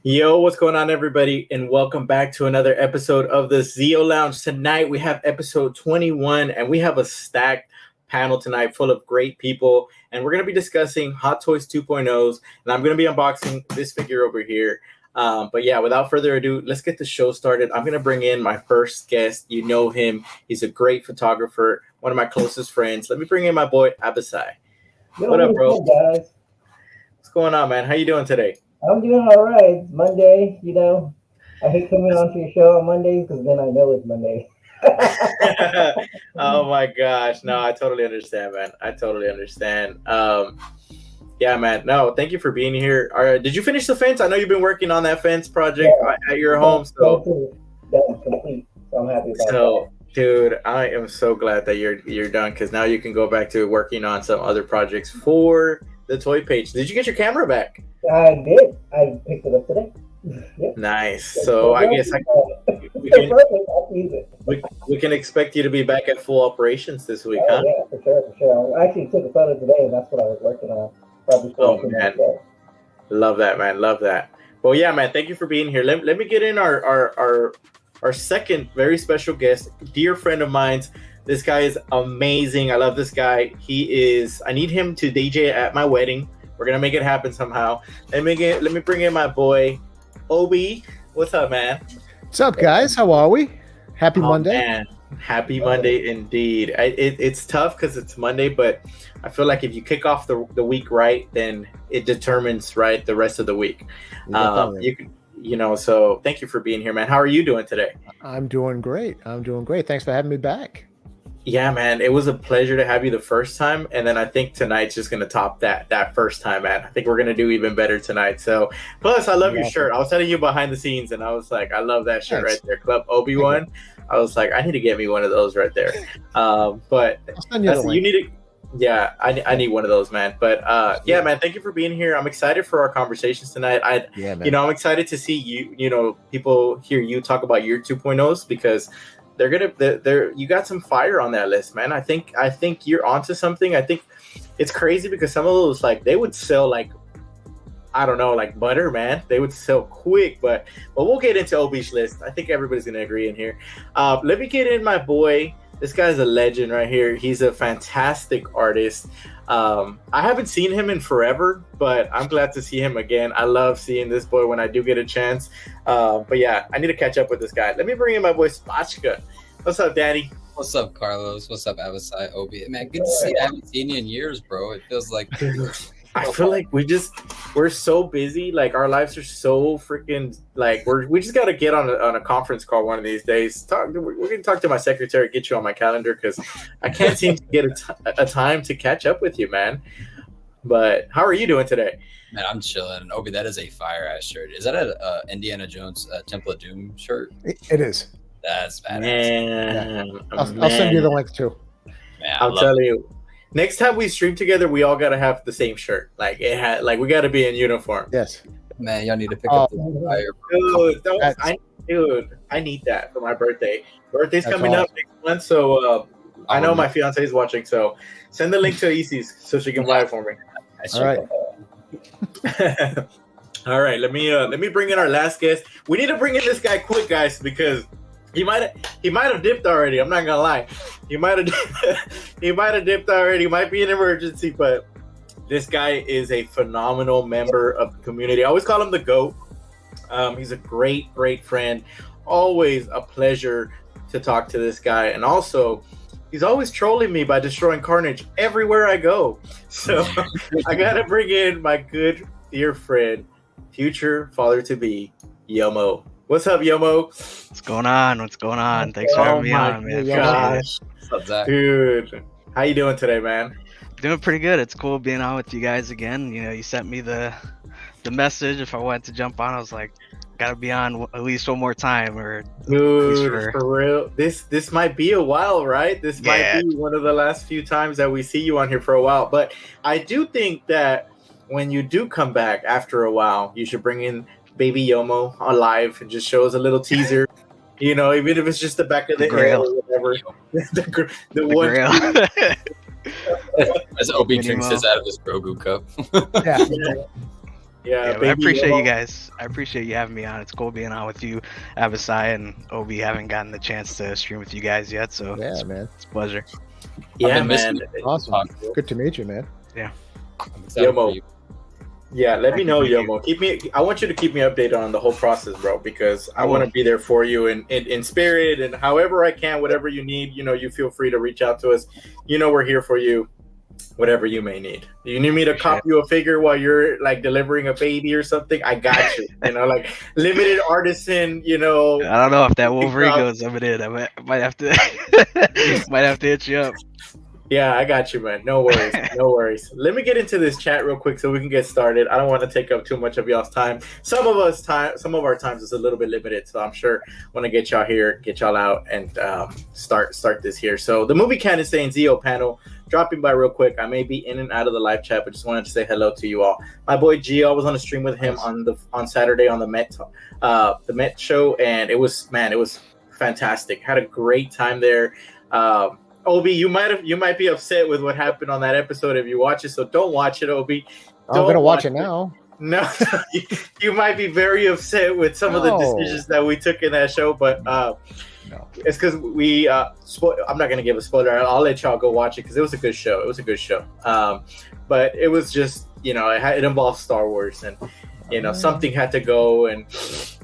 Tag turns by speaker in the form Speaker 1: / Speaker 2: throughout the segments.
Speaker 1: Yo, what's going on, everybody? And welcome back to another episode of the ZEO Lounge. Tonight, we have episode 21, and we have a stacked panel tonight full of great people. And we're going to be discussing Hot Toys 2.0s, and I'm going to be unboxing this figure over here. But yeah, without further ado, let's get the show started. I'm going to bring in my first guest. You know him. He's a great photographer, one of my closest friends. Let me bring in my boy, Abisai. What up, bro?
Speaker 2: Guys?
Speaker 1: What's going on, man? How you doing today?
Speaker 2: I'm doing all right. It's Monday, I hate coming onto your show on Mondays because then I know it's Monday.
Speaker 1: Oh my gosh. No, I totally understand, man. I totally understand. Yeah, man. No, thank you for being here. All right, did you finish the fence? I know you've been working on that fence project at your home. So
Speaker 2: that's complete. So I'm happy about that.
Speaker 1: Dude, I am so glad that you're done because now you can go back to working on some other projects for the toy page. Did you get your camera back?
Speaker 2: I did. I picked it up today. Yep.
Speaker 1: Nice. So I guess we can expect you to be back at full operations this week, huh?
Speaker 2: Yeah, for sure. I actually took a photo today, and that's what I was working on.
Speaker 1: Man. Love that, man. Love that. Well, yeah, man. Thank you for being here. Let me get in our second very special guest, dear friend of mine. This guy is amazing. I love this guy. I need him to DJ at my wedding. We're gonna make it happen somehow. Let me bring in my boy, Obi. What's up, man?
Speaker 3: What's up, guys? How are we? Happy Monday.
Speaker 1: Man. Happy Monday indeed. It's tough because it's Monday, but I feel like if you kick off the week right, then it determines the rest of the week. So thank you for being here, man. How are you doing today?
Speaker 3: I'm doing great. Thanks for having me back.
Speaker 1: Yeah, man, it was a pleasure to have you the first time, and then I think tonight's just gonna top that first time, man. I think we're gonna do even better tonight. So, plus, I love your shirt. I was telling you behind the scenes, and I was like, I love that shirt right there, Club Obi-Wan. I was like, I need to get me one of those right there. But you need to. Yeah, I need one of those, man. But yeah, man, thank you for being here. I'm excited for our conversations tonight. I'm excited to see you. People hear you talk about your 2.0s because you got some fire on that list, man. I think you're onto something. I think it's crazy because some of those they would sell like butter, man. They would sell quick, but we'll get into Obi's list. I think everybody's gonna agree in here. Let me get in my boy. This guy's a legend right here. He's a fantastic artist. I haven't seen him in forever, but I'm glad to see him again. I love seeing this boy when I do get a chance. But yeah, I need to catch up with this guy. Let me bring in my boy Spotchka. What's up, Daddy?
Speaker 4: What's up, Carlos? What's up, Abisai, Obi? Man, good to see you. I haven't seen you in years, bro. It feels like
Speaker 1: I feel like we're so busy. Like our lives are so freaking we just got to get on a conference call one of these days. We're gonna talk to my secretary, get you on my calendar because I can't seem to get a time to catch up with you, man. But how are you doing today?
Speaker 4: Man, I'm chilling. Obi, that is a fire ass shirt. Is that a Indiana Jones Temple of Doom shirt?
Speaker 3: It is.
Speaker 4: That's badass.
Speaker 1: Man,
Speaker 3: I'll send you the link too.
Speaker 4: Man,
Speaker 1: I'll tell you. Next time we stream together, we all gotta have the same shirt. We gotta be in uniform.
Speaker 3: Yes.
Speaker 4: Man, y'all need to pick up the fire.
Speaker 1: Dude, I need that for my birthday. Birthday's coming up next month, so I know my fiance is watching. So send the link to Isis so she can buy it for me.
Speaker 3: All right.
Speaker 1: All right. Let me bring in our last guest. We need to bring in this guy quick, guys, because he might have dipped already. I'm not gonna lie. He might have dipped already. Might be an emergency, but this guy is a phenomenal member of the community. I always call him the GOAT. He's a great friend. Always a pleasure to talk to this guy, and also he's always trolling me by destroying Carnage everywhere I go. So I gotta bring in my good dear friend, future father to be, Yomo. What's up, Yomo?
Speaker 5: What's going on? Thanks for having me on, man.
Speaker 1: Gosh.
Speaker 4: What's up, Zach?
Speaker 1: Dude, how you doing today, man?
Speaker 5: Doing pretty good. It's cool being on with you guys again. You sent me the message if I wanted to jump on. I was like, gotta be on at least one more time, or
Speaker 1: dude, for real. This might be a while, right? This might be one of the last few times that we see you on here for a while. But I do think that when you do come back after a while, you should bring in Baby Yomo on live and just show us a little teaser. Even if it's just the back of the head or whatever. the one.
Speaker 4: As Obi drinks this out of his Grogu cup.
Speaker 3: Yeah.
Speaker 1: Yeah,
Speaker 5: but I appreciate
Speaker 1: Yomo.
Speaker 5: you guys. I appreciate you having me on. It's cool being on with you, Abisai and Obi. Haven't gotten the chance to stream with you guys yet, so
Speaker 3: Yeah, man.
Speaker 5: it's a pleasure.
Speaker 1: Yeah,
Speaker 4: been missing
Speaker 1: man.
Speaker 4: it.
Speaker 3: Awesome. Good to meet you, man.
Speaker 4: I'm excited for
Speaker 1: Yomo.
Speaker 4: you.
Speaker 1: Yeah, let me
Speaker 5: Thank you,
Speaker 1: know,
Speaker 5: thank you.
Speaker 1: Yomo. I want you to keep me updated on the whole process, bro, because I want to be there for you in spirit and however I can, whatever you need. You feel free to reach out to us. We're here for you, whatever you may need. You need me to cop you a figure while you're like delivering a baby or something? I got you. Like limited artisan.
Speaker 5: I don't know if that Wolverine goes up in. I might have to might have to hit you up.
Speaker 1: Yeah, I got you, man. No worries. No worries. Let me get into this chat real quick so we can get started. I don't want to take up too much of y'all's time. Some of our times is a little bit limited, so I'm sure want to get y'all here, get y'all out, and start this here. So the movie canon saying ZEO panel dropping by real quick. I may be in and out of the live chat, but just wanted to say hello to you all. My boy Gio, I was on a stream with him on Saturday on the Met show, and it was fantastic. Had a great time there. Obi, you might be upset with what happened on that episode if you watch it, so don't watch it, Obi.
Speaker 3: I'm gonna watch it now.
Speaker 1: No, you might be very upset with some of the decisions that we took in that show, but it's because we. I'm not gonna give a spoiler. I'll let y'all go watch it because it was a good show. But it was just it involved Star Wars and something had to go and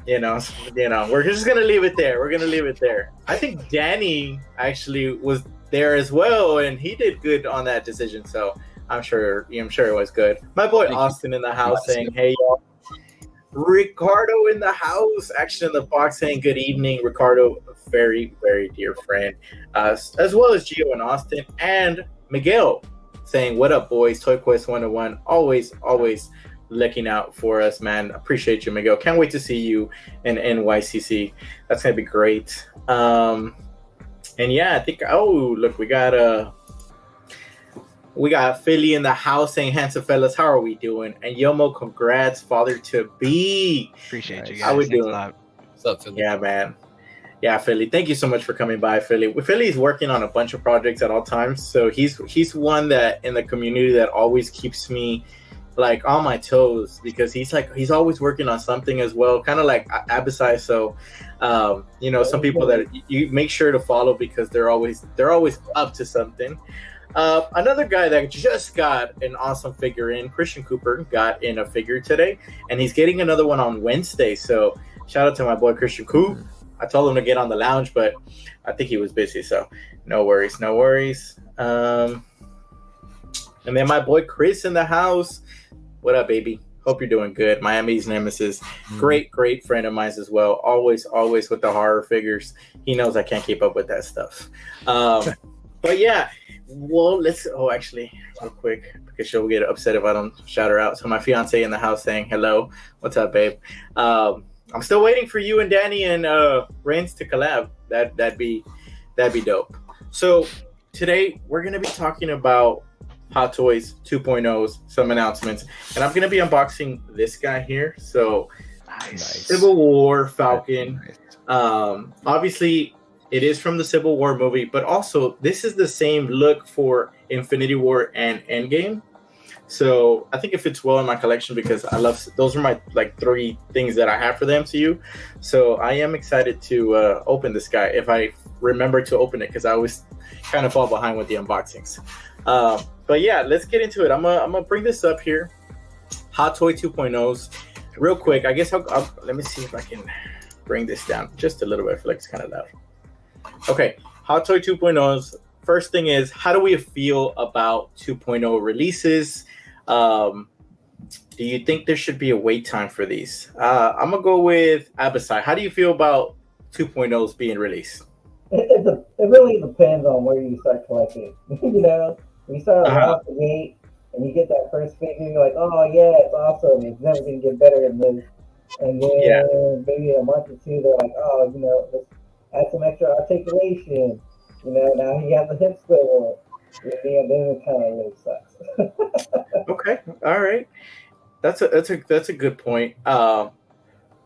Speaker 1: we're just gonna leave it there. I think Danny actually was there as well, and he did good on that decision. So I'm sure it was good. My boy Austin in the house saying, "Hey y'all." Ricardo in the house, Action in the Box saying good evening. Ricardo, a very, very dear friend, as well as Gio and Austin, and Miguel saying, "What up, boys? Toy Quest 101, always looking out for us, man. Appreciate you, Miguel. Can't wait to see you in NYCC. That's gonna be great." And yeah, I think. Oh, look, we got Philly in the house saying, "Handsome fellas, how are we doing?" And Yomo, congrats, father to be.
Speaker 5: Appreciate you guys.
Speaker 1: How we
Speaker 5: Thanks
Speaker 1: doing?
Speaker 5: a lot.
Speaker 4: What's up, Philly?
Speaker 1: Yeah, man. Yeah, Philly. Thank you so much for coming by, Philly. Philly's working on a bunch of projects at all times, so he's one that in the community that always keeps me like on my toes because he's always working on something as well, kind of like Abisai. So some people that you make sure to follow because they're always up to something. Another guy that just got an awesome figure in, Christian Cooper, got in a figure today, and he's getting another one on Wednesday. So shout out to my boy Christian Coop. I told him to get on the lounge, but I think he was busy, so no worries. And then my boy Chris in the house. What up, baby? Hope you're doing good. Miami's Nemesis. Great friend of mine as well. Always with the horror figures. He knows I can't keep up with that stuff. But yeah, well, actually, real quick, because she'll get upset if I don't shout her out. So my fiance in the house saying, hello. What's up, babe? I'm still waiting for you and Danny and Reigns to collab. That'd be dope. So today we're going to be talking about Hot Toys 2.0's, some announcements, and I'm going to be unboxing this guy here. So
Speaker 3: Nice.
Speaker 1: Civil War Falcon. Obviously it is from the Civil War movie, but also this is the same look for Infinity War and Endgame. So I think it fits well in my collection because I love those are my like 3 things that I have for the MCU. So I am excited to open this guy if I remember to open it because I always kind of fall behind with the unboxings. But yeah, let's get into it. I'm gonna bring this up here. Hot Toy 2.0s. Real quick, I guess I'll let me see if I can bring this down just a little bit. I feel like it's kind of loud. Okay, Hot Toy 2.0s. First thing is, how do we feel about 2.0 releases? Do you think there should be a wait time for these? I'm gonna go with Abisai. How do you feel about 2.0s being released?
Speaker 2: It really depends on where you start collecting. When you start off the gate and you get that first figure, you're like, oh yeah, it's awesome. It's never gonna get better than this. And then maybe a month or two, they're like, oh, let's add some extra articulation. Now he has a hip swivel. And then it kind of really sucks.
Speaker 1: Okay, all right. That's a good point.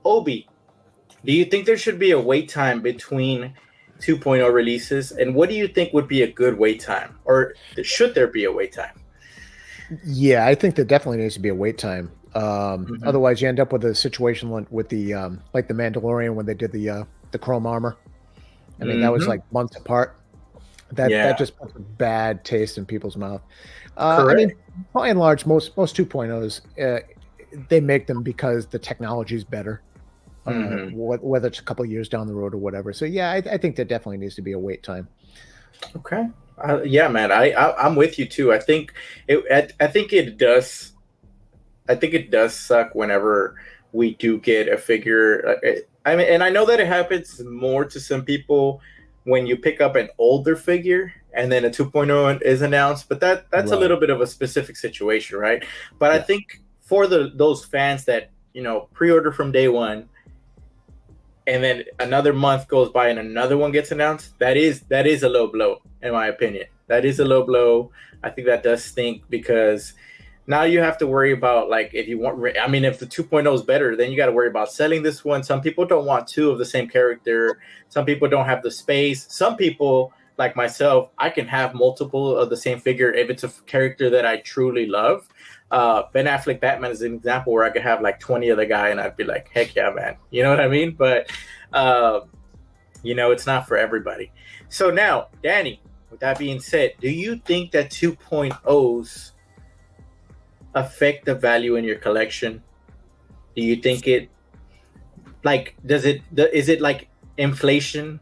Speaker 1: Obi, do you think there should be a wait time between 2.0 releases, and what do you think would be a good wait time, or should there be a wait time?
Speaker 3: Yeah, I think there definitely needs to be a wait time. Otherwise, you end up with a situation with the like the Mandalorian when they did the chrome armor. I mean, that was like months apart. That just puts a bad taste in people's mouth. I mean, by and large, most 2.0s, they make them because the technology is better. Whether it's a couple of years down the road or whatever. So yeah, I think there definitely needs to be a wait time.
Speaker 1: Okay. Yeah, man. I'm with you too. I think it does. I think it does suck whenever we do get a figure. I mean, and I know that it happens more to some people when you pick up an older figure and then a 2.0 is announced, but that's a little bit of a specific situation, right? But I think for those fans that, you know, pre-order from day one, and then another month goes by and another one gets announced, that is a low blow, in my opinion. That is a low blow. I think that does stink because now you have to worry about, like, if you want, I mean, if the 2.0 is better, then you got to worry about selling this one. Some people don't want two of the same character. Some people don't have the space. Some people, like myself, I can have multiple of the same figure if it's a character that I truly love. Ben Affleck Batman is an example where I could have like 20 of the guy and I'd be like, heck yeah, man. You know what I mean? But, you know, it's not for everybody. So now, Danny, with that being said, do you think that 2.0s affect the value in your collection? Do you think it, like, is it like inflation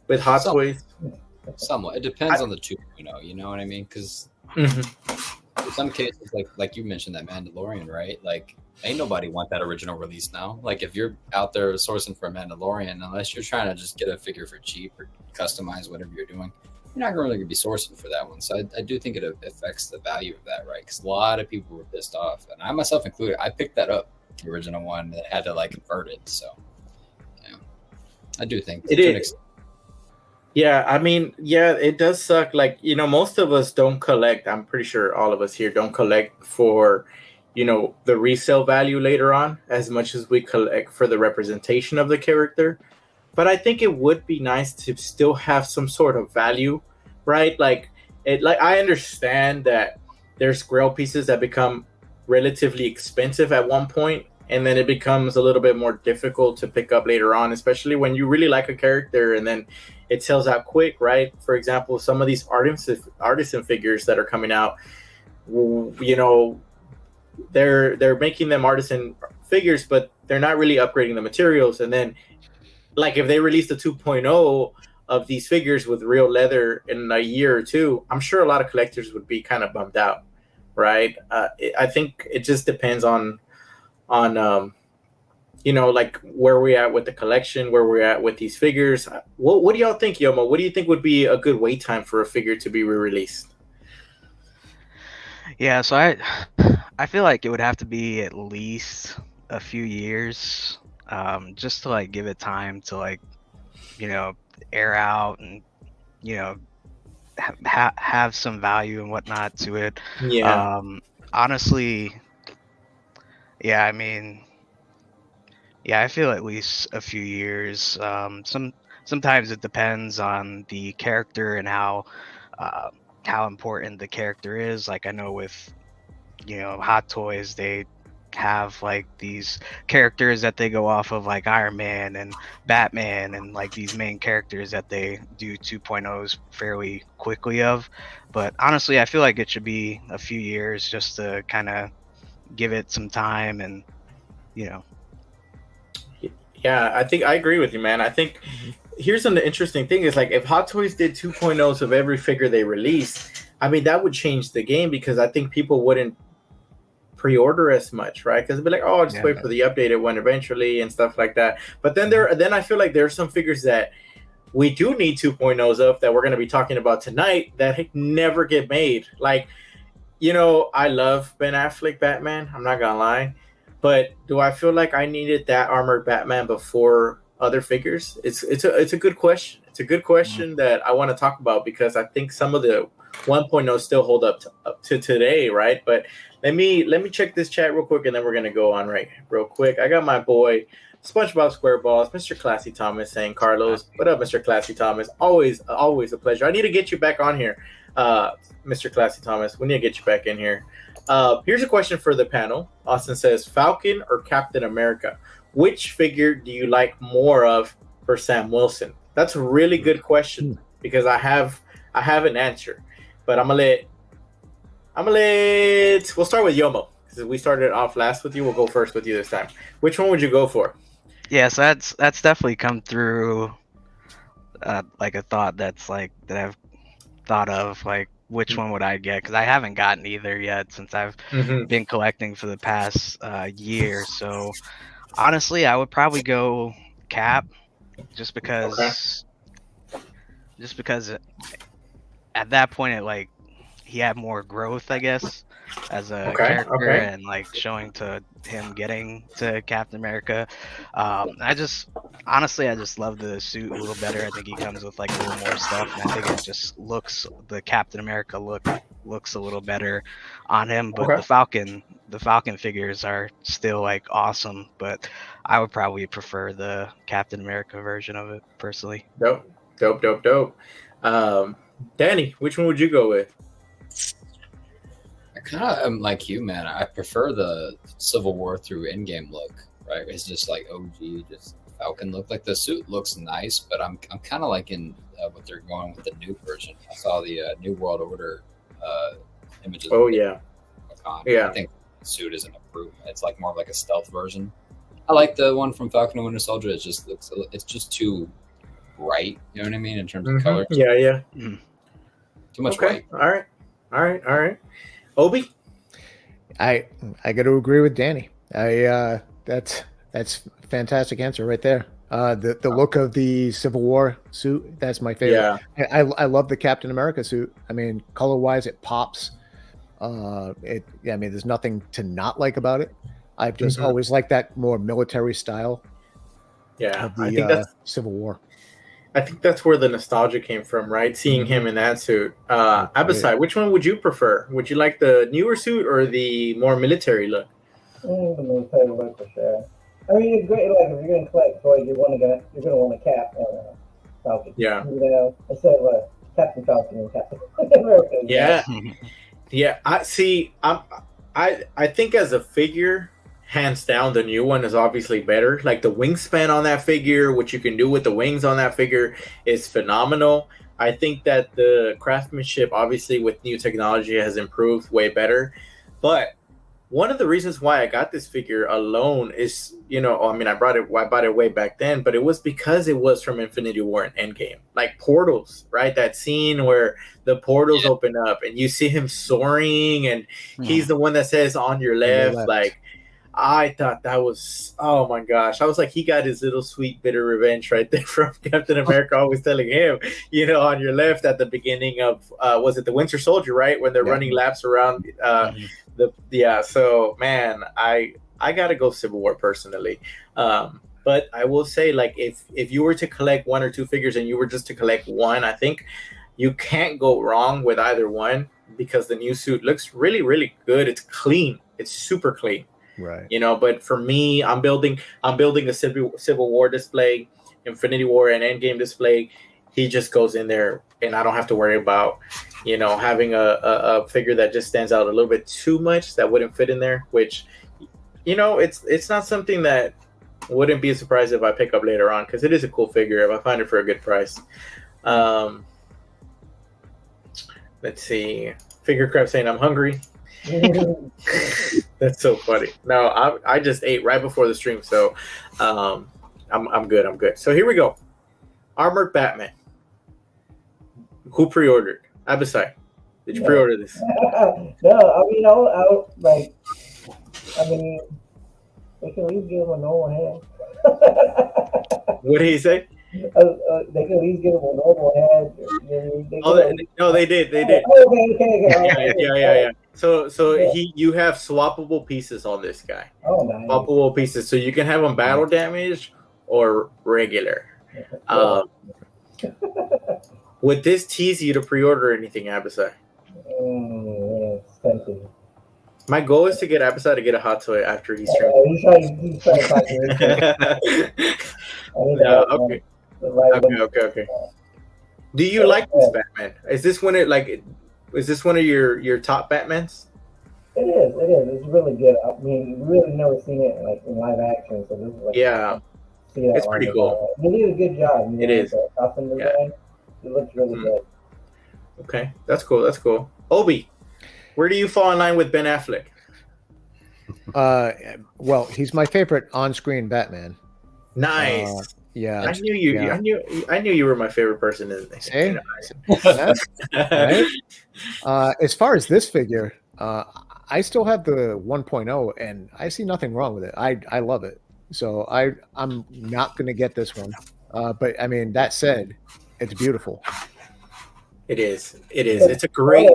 Speaker 1: with Hot Toys?
Speaker 4: Somewhat. It depends on the 2.0, you know what I mean? Because in some cases, like you mentioned that Mandalorian, right? Like, ain't nobody want that original release now. Like, if you're out there sourcing for a Mandalorian, unless you're trying to just get a figure for cheap or customize whatever you're doing, you're not really going to be sourcing for that one. So I do think it affects the value of that, right? Because a lot of people were pissed off, and I myself included. I picked that up, the original one that had to like convert it. So yeah, I do think
Speaker 1: it is. Yeah, I mean, yeah, it does suck. Like, you know, most of us don't collect. I'm pretty sure all of us here don't collect for, you know, the resale value later on as much as we collect for the representation of the character. But I think it would be nice to still have some sort of value, right? Like, I understand that there's grail pieces that become relatively expensive at one point, and then it becomes a little bit more difficult to pick up later on, especially when you really like a character and then it sells out quick, right? For example, some of these artisan figures that are coming out, you know, they're making them artisan figures, but they're not really upgrading the materials. And then, like, if they released a 2.0 of these figures with real leather in a year or two, I'm sure a lot of collectors would be kind of bummed out, right? I think it just depends on you know, like where we're at with the collection, where we're at with these figures. What do y'all think, Yomo? What do you think would be a good wait time for a figure to be re-released?
Speaker 5: Yeah, so I feel like it would have to be at least a few years, just to like give it time to, like, you know, air out and, you know, have some value and whatnot to it.
Speaker 1: Yeah.
Speaker 5: Honestly, yeah, I mean, yeah, I feel at least a few years. Sometimes it depends on the character and how important the character is. Like, I know with, you know, Hot Toys, they have like these characters that they go off of, like Iron Man and Batman, and like these main characters that they do 2.0s fairly quickly of. But honestly, I feel like it should be a few years just to kind of give it some time, and, you know.
Speaker 1: Yeah, I think I agree with you, man. I think here's an interesting thing is, like, if Hot Toys did 2.0s of every figure they released, I mean, that would change the game, because I think people wouldn't pre-order as much, right? Because they'd be like, oh, I'll just wait for the updated one eventually and stuff like that. But then I feel like there are some figures that we do need 2.0s of that we're going to be talking about tonight that never get made. Like, you know, I love Ben Affleck Batman, I'm not gonna lie. But do I feel like I needed that armored Batman before other figures? It's a good question. It's a good question that I want to talk about, because I think some of the 1.0 still hold up to today, right? But let me check this chat real quick, and then we're gonna go on real quick. I got my boy SpongeBob SquareBalls, Mr. Classy Thomas saying, Carlos, what up, Mr. Classy Thomas? Always a pleasure. I need to get you back on here, Mr. Classy Thomas. We need to get you back in here. Here's a question for the panel. Austin says, Falcon or Captain America? Which figure do you like more of for Sam Wilson? That's a really good question because I have an answer, but we'll start with Yomo because we started off last with you. We'll go first with you this time. Which one would you go for?
Speaker 5: Yes, that's definitely come through. Like a thought that I've thought of, like which one would I get? Because I haven't gotten either yet since I've been collecting for the past year. So honestly, I would probably go Cap, just because at that point he had more growth, I guess, as a character and like showing to him getting to Captain America. I just love the suit a little better. I think he comes with like a little more stuff, and I think it just the Captain America looks a little better on him. But the Falcon figures are still like awesome, but I would probably prefer the Captain America version of it personally.
Speaker 1: Dope. Danny, which one would you go with?
Speaker 4: I kind of am like you, man. I prefer the Civil War through Endgame look, right? It's just like OG, just Falcon look. Like the suit looks nice, but I'm kind of liking what they're going with the new version. I saw the New World Order images.
Speaker 1: Oh yeah,
Speaker 4: I think the suit is an improvement. It's like more of like a stealth version. I like the one from Falcon and Winter Soldier. It's just too bright. You know what I mean in terms of color.
Speaker 1: Yeah.
Speaker 4: Too much white.
Speaker 1: All right. Obi,
Speaker 3: I got to agree with Danny. That's a fantastic answer right there. The look of the Civil War suit, that's my favorite. Yeah. I love the Captain America suit. I mean, color wise, it pops. There's nothing to not like about it. I've just always liked that more military style.
Speaker 1: Yeah,
Speaker 3: of the, I think that's Civil War.
Speaker 1: I think that's where the nostalgia came from, right? Seeing him in that suit. Abisai, which one would you prefer? Would you like the newer suit or the more military look?
Speaker 2: The military look for sure. I mean, it's great. Like if you're gonna collect toys, you're gonna want a Cap Falcon.
Speaker 1: Yeah.
Speaker 2: Instead of Captain Falcon and Captain America.
Speaker 1: Yeah. I see. I think as a figure, hands down, the new one is obviously better. Like the wingspan on that figure, what you can do with the wings on that figure is phenomenal. I think that the craftsmanship, obviously, with new technology has improved way better. But one of the reasons why I got this figure alone is, I bought it way back then, but it was because it was from Infinity War and Endgame. Like portals, right? That scene where the portals open up and you see him soaring and he's the one that says on your left. Like, I thought that was, oh my gosh. I was like, he got his little sweet bitter revenge right there from Captain America, always telling him, on your left at the beginning of, was it the Winter Soldier, right? When they're running laps around so man, I got to go Civil War personally. But I will say, like, if you were to collect one or two figures and you were just to collect one, I think you can't go wrong with either one because the new suit looks really, really good. It's clean. It's super clean.
Speaker 3: Right.
Speaker 1: But for me, I'm building a Civil War display, Infinity War and Endgame display. He just goes in there and I don't have to worry about, having a figure that just stands out a little bit too much that wouldn't fit in there, which, it's not something that wouldn't be a surprise if I pick up later on because it is a cool figure if I find it for a good price. Let's see. Figure Crab saying I'm hungry. That's so funny. No, I just ate right before the stream, so I'm good. So here we go. Armored Batman. Who pre-ordered? Abisai. Did you pre-order this?
Speaker 2: No, they can at least give him a normal head.
Speaker 1: What did he say?
Speaker 2: They can at least give him a normal head.
Speaker 1: They did.
Speaker 2: Okay.
Speaker 1: Yeah. So you have swappable pieces on this guy.
Speaker 2: Oh, nice.
Speaker 1: Swappable pieces, so you can have them battle damage or regular. Would this tease you to pre-order anything, Abisai?
Speaker 2: It's tempting.
Speaker 1: My goal is to get Abisai to get a hot toy after he streams.
Speaker 2: He's trying to talk to me.
Speaker 1: Okay. Do you like this Batman? Is this one of your top Batmans?
Speaker 2: It is. It is. It's really good. I mean, we really never seen it like in live action, so this is like
Speaker 1: Yeah,
Speaker 2: see that
Speaker 1: it's pretty cool.
Speaker 2: They did a good job.
Speaker 1: It is.
Speaker 2: The costume design. It looks really good.
Speaker 1: Okay, that's cool. That's cool. Obi, where do you fall in line with Ben Affleck?
Speaker 3: Well, he's my favorite on-screen Batman.
Speaker 1: Nice.
Speaker 3: Yeah,
Speaker 1: I knew you.
Speaker 3: Yeah.
Speaker 1: I knew you were my favorite person in this.
Speaker 3: Hey? Right? As far as this figure, I still have the 1.0, and I see nothing wrong with it. I love it. So I'm not going to get this one. But I mean, that said, it's beautiful.
Speaker 1: It is. It is. It's a great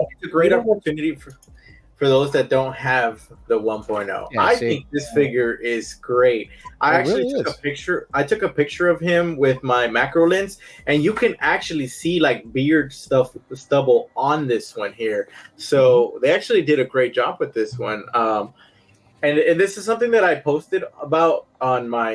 Speaker 1: opportunity for those that don't have the 1.0.
Speaker 3: Yeah,
Speaker 1: I think this figure is great. I actually took a picture. I took a picture of him with my macro lens, and you can actually see like beard stubble on this one here. So they actually did a great job with this one. And this is something that I posted about on my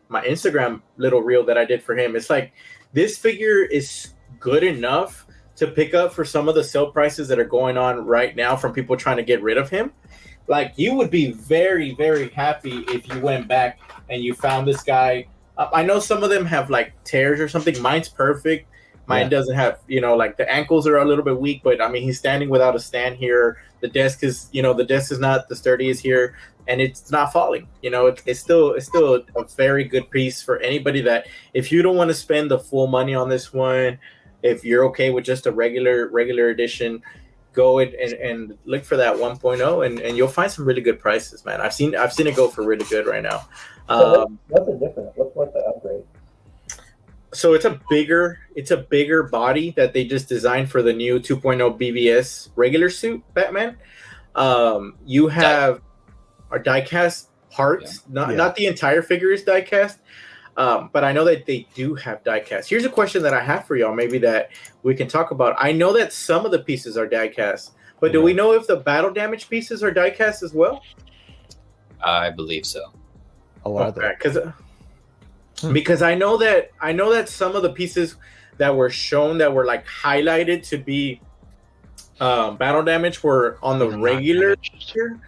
Speaker 1: my Instagram little reel that I did for him. It's like this figure is good enough to pick up for some of the sale prices that are going on right now from people trying to get rid of him. Like, you would be very, very happy if you went back and you found this guy. I know some of them have like tears or something. Mine's perfect. Mine doesn't have, like the ankles are a little bit weak, but I mean, he's standing without a stand here. The desk is not the sturdiest here, and it's not falling. It's still a very good piece for anybody that, if you don't want to spend the full money on this one, if you're okay with just a regular edition, go and look for that 1.0, and you'll find some really good prices, man. I've seen it go for really good right now.
Speaker 2: What's the difference? What's the upgrade?
Speaker 1: So it's a bigger body that they just designed for the new 2.0 BVS regular suit Batman. You have our die-cast parts, not the entire figure is die-cast. But I know that they do have die-cast. Here's a question that I have for y'all, maybe that we can talk about. I know that some of the pieces are die-cast, but do we know if the battle damage pieces are die-cast as well?
Speaker 4: I believe so.
Speaker 3: A lot of them.
Speaker 1: Because I know that some of the pieces that were shown that were like highlighted to be battle damage were on the regular tier.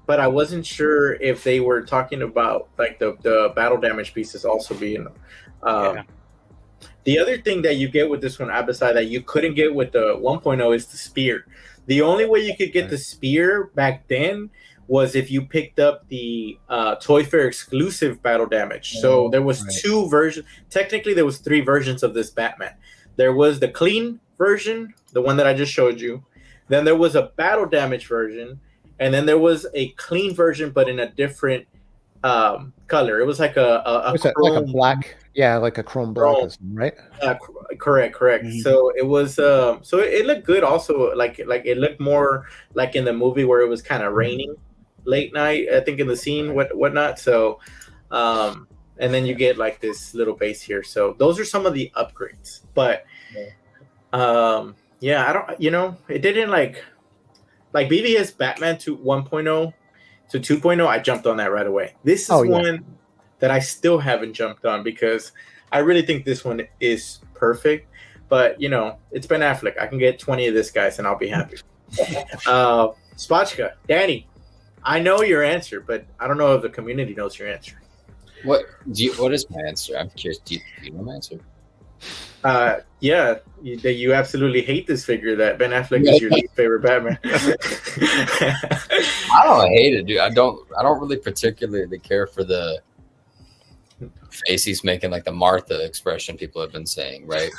Speaker 1: But I wasn't sure if they were talking about like the battle damage pieces also being. The other thing that you get with this one, Abisai, that you couldn't get with the 1.0 is the spear. The only way you could get the spear back then was if you picked up the Toy Fair exclusive battle damage. So there was two versions. Technically, there was three versions of this Batman. There was the clean version, the one that I just showed you. Then there was a battle damage version. And then there was a clean version, but in a different color. It was like a chrome,
Speaker 3: like a black, like a chrome black, right?
Speaker 1: Correct. Mm-hmm. So it was, so it looked good. Also, like it looked more like in the movie where it was kind of raining late night, I think, in the scene, whatnot. So, and then you get like this little base here. So those are some of the upgrades. But, I don't, it didn't like BVS Batman to 1.0 to 2.0, I jumped on that right away. This is one that I still haven't jumped on because I really think this one is perfect. But, it's Ben Affleck. I can get 20 of this, guys, and I'll be happy. Spotchka, Danny, I know your answer, but I don't know if the community knows your answer.
Speaker 4: What is my answer? I'm curious. Do you know my answer?
Speaker 1: You absolutely hate this figure, that Ben Affleck is your least favorite Batman.
Speaker 4: I don't hate it, dude. I don't really particularly care for the face he's making, like the Martha expression people have been saying, right?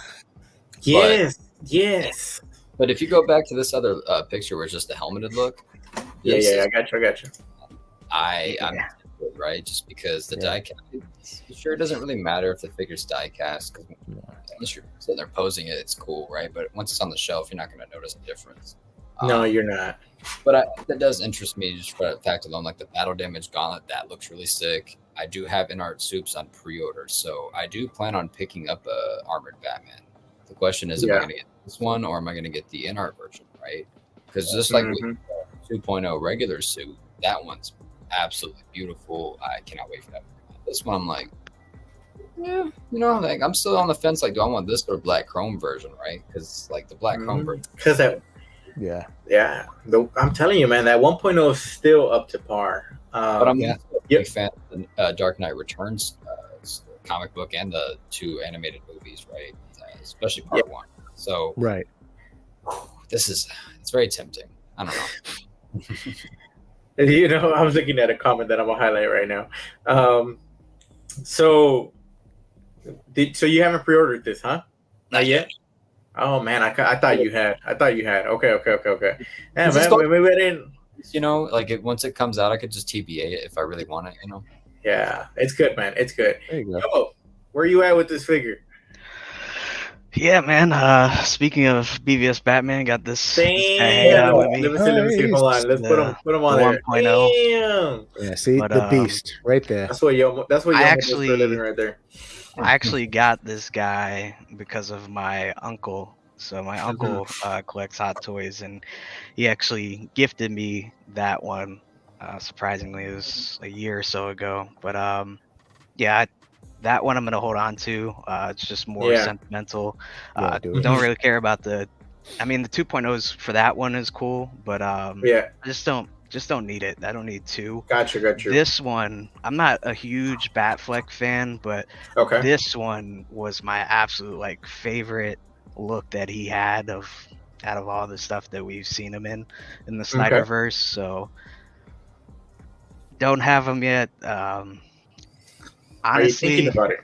Speaker 1: Yes.
Speaker 4: But if you go back to this other picture where it's just the helmeted look,
Speaker 1: I got you.
Speaker 4: I'm right, just because the die cast, sure, it doesn't really matter if the figure's die cast, because unless you're sitting there posing it, it's cool, right? But once it's on the shelf, you're not going to notice a difference.
Speaker 1: No, you're not.
Speaker 4: But that does interest me just for the fact alone, like the battle damage gauntlet, that looks really sick. I do have in-art soups on pre-order, so I do plan on picking up a armored Batman. The question is, am I going to get this one, or am I going to get the in-art version, right? Because just like with 2.0 regular suit, that one's absolutely beautiful. I cannot wait for that. This one, I'm like, like I'm still on the fence. Like, do I want this or black chrome version, right? Because like the black chrome version,
Speaker 1: because Yeah. I'm telling you, man, that 1.0 is still up to par.
Speaker 4: But I'm a big fan of the Dark Knight Returns comic book and the 2 animated movies, right? Especially part 1. So
Speaker 3: right,
Speaker 4: it's very tempting. I don't know.
Speaker 1: You know, I was looking at a comment that I'm gonna highlight right now. So you haven't pre-ordered this, huh? Not yet. Oh man, I thought you had. Okay. Yeah, man. Maybe I didn't.
Speaker 4: You know, like once it comes out, I could just TBA it if I really want it. You know.
Speaker 1: Yeah, it's good, man. It's good.
Speaker 3: there you go.
Speaker 1: Yo, where you at with this figure?
Speaker 5: Yeah, man. Speaking of BVS Batman, got this.
Speaker 1: Damn. Let me see. Hold on. Let's put him on there.
Speaker 5: 1.0.
Speaker 1: Damn.
Speaker 3: Yeah, see the beast right there.
Speaker 1: That's what Yomo does for a living right there.
Speaker 5: I actually got this guy because of my uncle. So my uncle collects Hot Toys, and he actually gifted me that one. Surprisingly, it was a year or so ago. But that one I'm gonna hold on to. It's just more sentimental. Don't really care about the 2.0s for that one is cool, but I just don't need it. I don't need 2.
Speaker 1: Gotcha.
Speaker 5: This one, I'm not a huge Batfleck fan, but this one was my absolute favorite look that he had out of all the stuff that we've seen him in the Snyderverse. So don't have him yet. Honestly,
Speaker 1: are you thinking about it?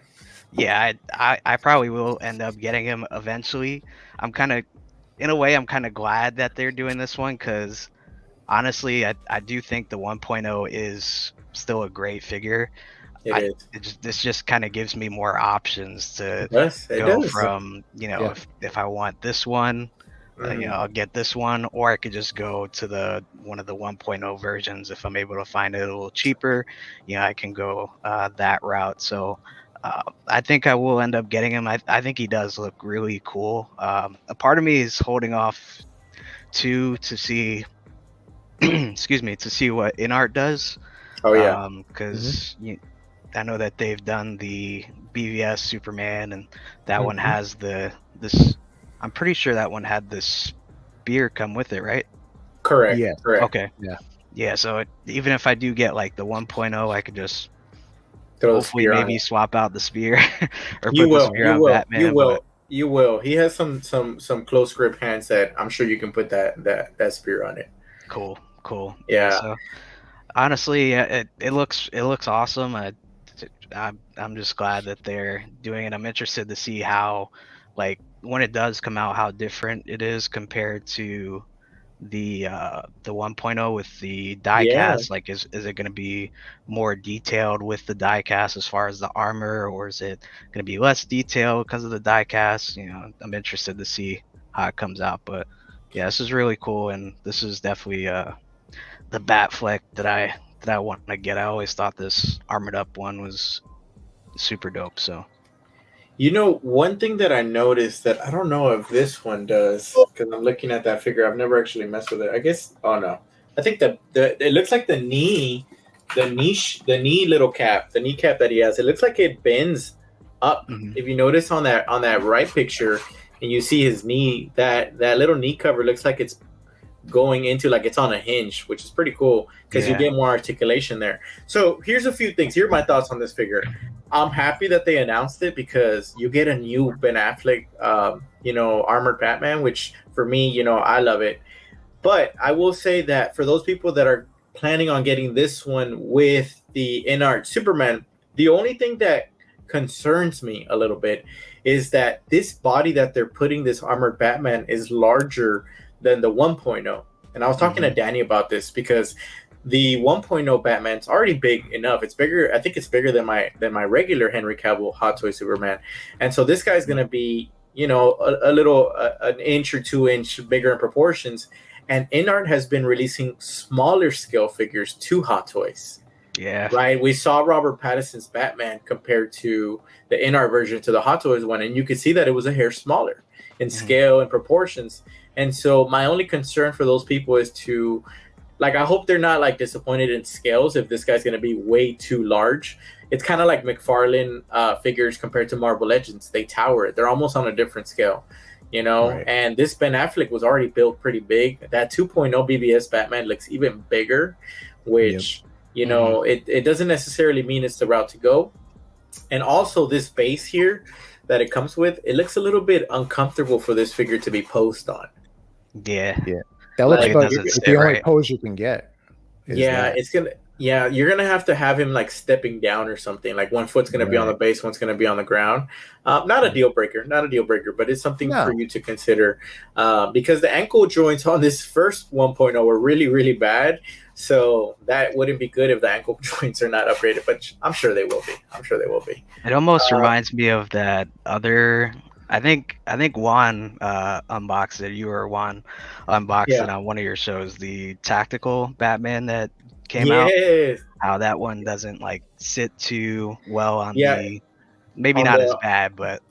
Speaker 5: Yeah, I probably will end up getting him eventually. I'm kind of glad that they're doing this one, because honestly, I do think the 1.0 is still a great figure. This just kind of gives me more options to go from, if I want this one, I'll get this one, or I could just go to one of the 1.0 versions. If I'm able to find it a little cheaper, I can go that route. So I think I will end up getting him. I think he does look really cool. A part of me is holding off to see to see what InArt does. Because I know that they've done the BVS Superman, and that one has this. I'm pretty sure that one had this spear come with it, right?
Speaker 1: Correct.
Speaker 3: Yeah.
Speaker 1: Correct.
Speaker 5: Okay. Yeah. So even if I do get the 1.0, I could just hopefully maybe swap out the spear or put the spear on Batman.
Speaker 1: You will. He has some close grip hands that I'm sure you can put that spear on it.
Speaker 5: Cool.
Speaker 1: Yeah.
Speaker 5: So honestly, it looks awesome. I'm just glad that they're doing it. I'm interested to see how, when it does come out, how different it is compared to the 1.0 with the die cast. Is it going to be more detailed with the die cast as far as the armor, or is it going to be less detailed because of the die cast? I'm interested to see how it comes out. But yeah, this is really cool, and this is definitely the Batfleck that I want to get. I always thought this armored up one was super dope. So
Speaker 1: one thing that I noticed that I don't know if this one does, because I'm looking at that figure. I've never actually messed with it. I guess. Oh no, I think that it looks like the knee little cap, the kneecap that he has. It looks like it bends up. If you notice on that right picture, and you see his knee, that little knee cover looks like it's going into it's on a hinge, which is pretty cool because you get more articulation there. So here's a few things. Here are my thoughts on this figure. I'm happy that they announced it because you get a new Ben Affleck, armored Batman, which for me, I love it. But I will say that for those people that are planning on getting this one with the InArt Superman, the only thing that concerns me a little bit is that this body that they're putting this armored Batman is larger than the 1.0. And I was talking to Danny about this because the 1.0 Batman's already big enough. It's bigger. I think it's bigger than my regular Henry Cavill Hot Toy Superman. And so this guy's going to be, a little, an inch or 2 inch bigger in proportions. And InArt has been releasing smaller scale figures to Hot Toys.
Speaker 5: Yeah. Right.
Speaker 1: We saw Robert Pattinson's Batman compared to the InArt version to the Hot Toys one. And you could see that it was a hair smaller in scale and proportions. And so my only concern for those people is to, I hope they're not disappointed in scales if this guy's going to be way too large. It's kind of like McFarlane figures compared to Marvel Legends. They tower it. They're almost on a different scale. you know.
Speaker 3: Right.
Speaker 1: And this Ben Affleck was already built pretty big. That 2.0 BBS Batman looks even bigger, which you know, it doesn't necessarily mean it's the route to go. And also this base here that it comes with, it looks a little bit uncomfortable for this figure to be posed on.
Speaker 5: Yeah.
Speaker 3: That looks
Speaker 5: Like, it
Speaker 3: like
Speaker 5: doesn't
Speaker 3: it's
Speaker 5: sit
Speaker 3: the only
Speaker 5: right.
Speaker 3: pose you can get.
Speaker 1: Yeah,
Speaker 3: that.
Speaker 1: it's gonna. Yeah, you're gonna have to have him like stepping down or something. Like one foot's gonna be on the base, one's gonna be on the ground. Not a deal breaker, but it's something for you to consider because the ankle joints on this first 1.0 were really, really bad. So that wouldn't be good if the ankle joints are not upgraded. But I'm sure they will be.
Speaker 5: It almost reminds me of that other. I think Juan unboxed it. You or Juan unboxed it on one of your shows. The tactical Batman that came out. How that one doesn't like sit too well on the. Maybe
Speaker 1: on
Speaker 5: not as bad, but.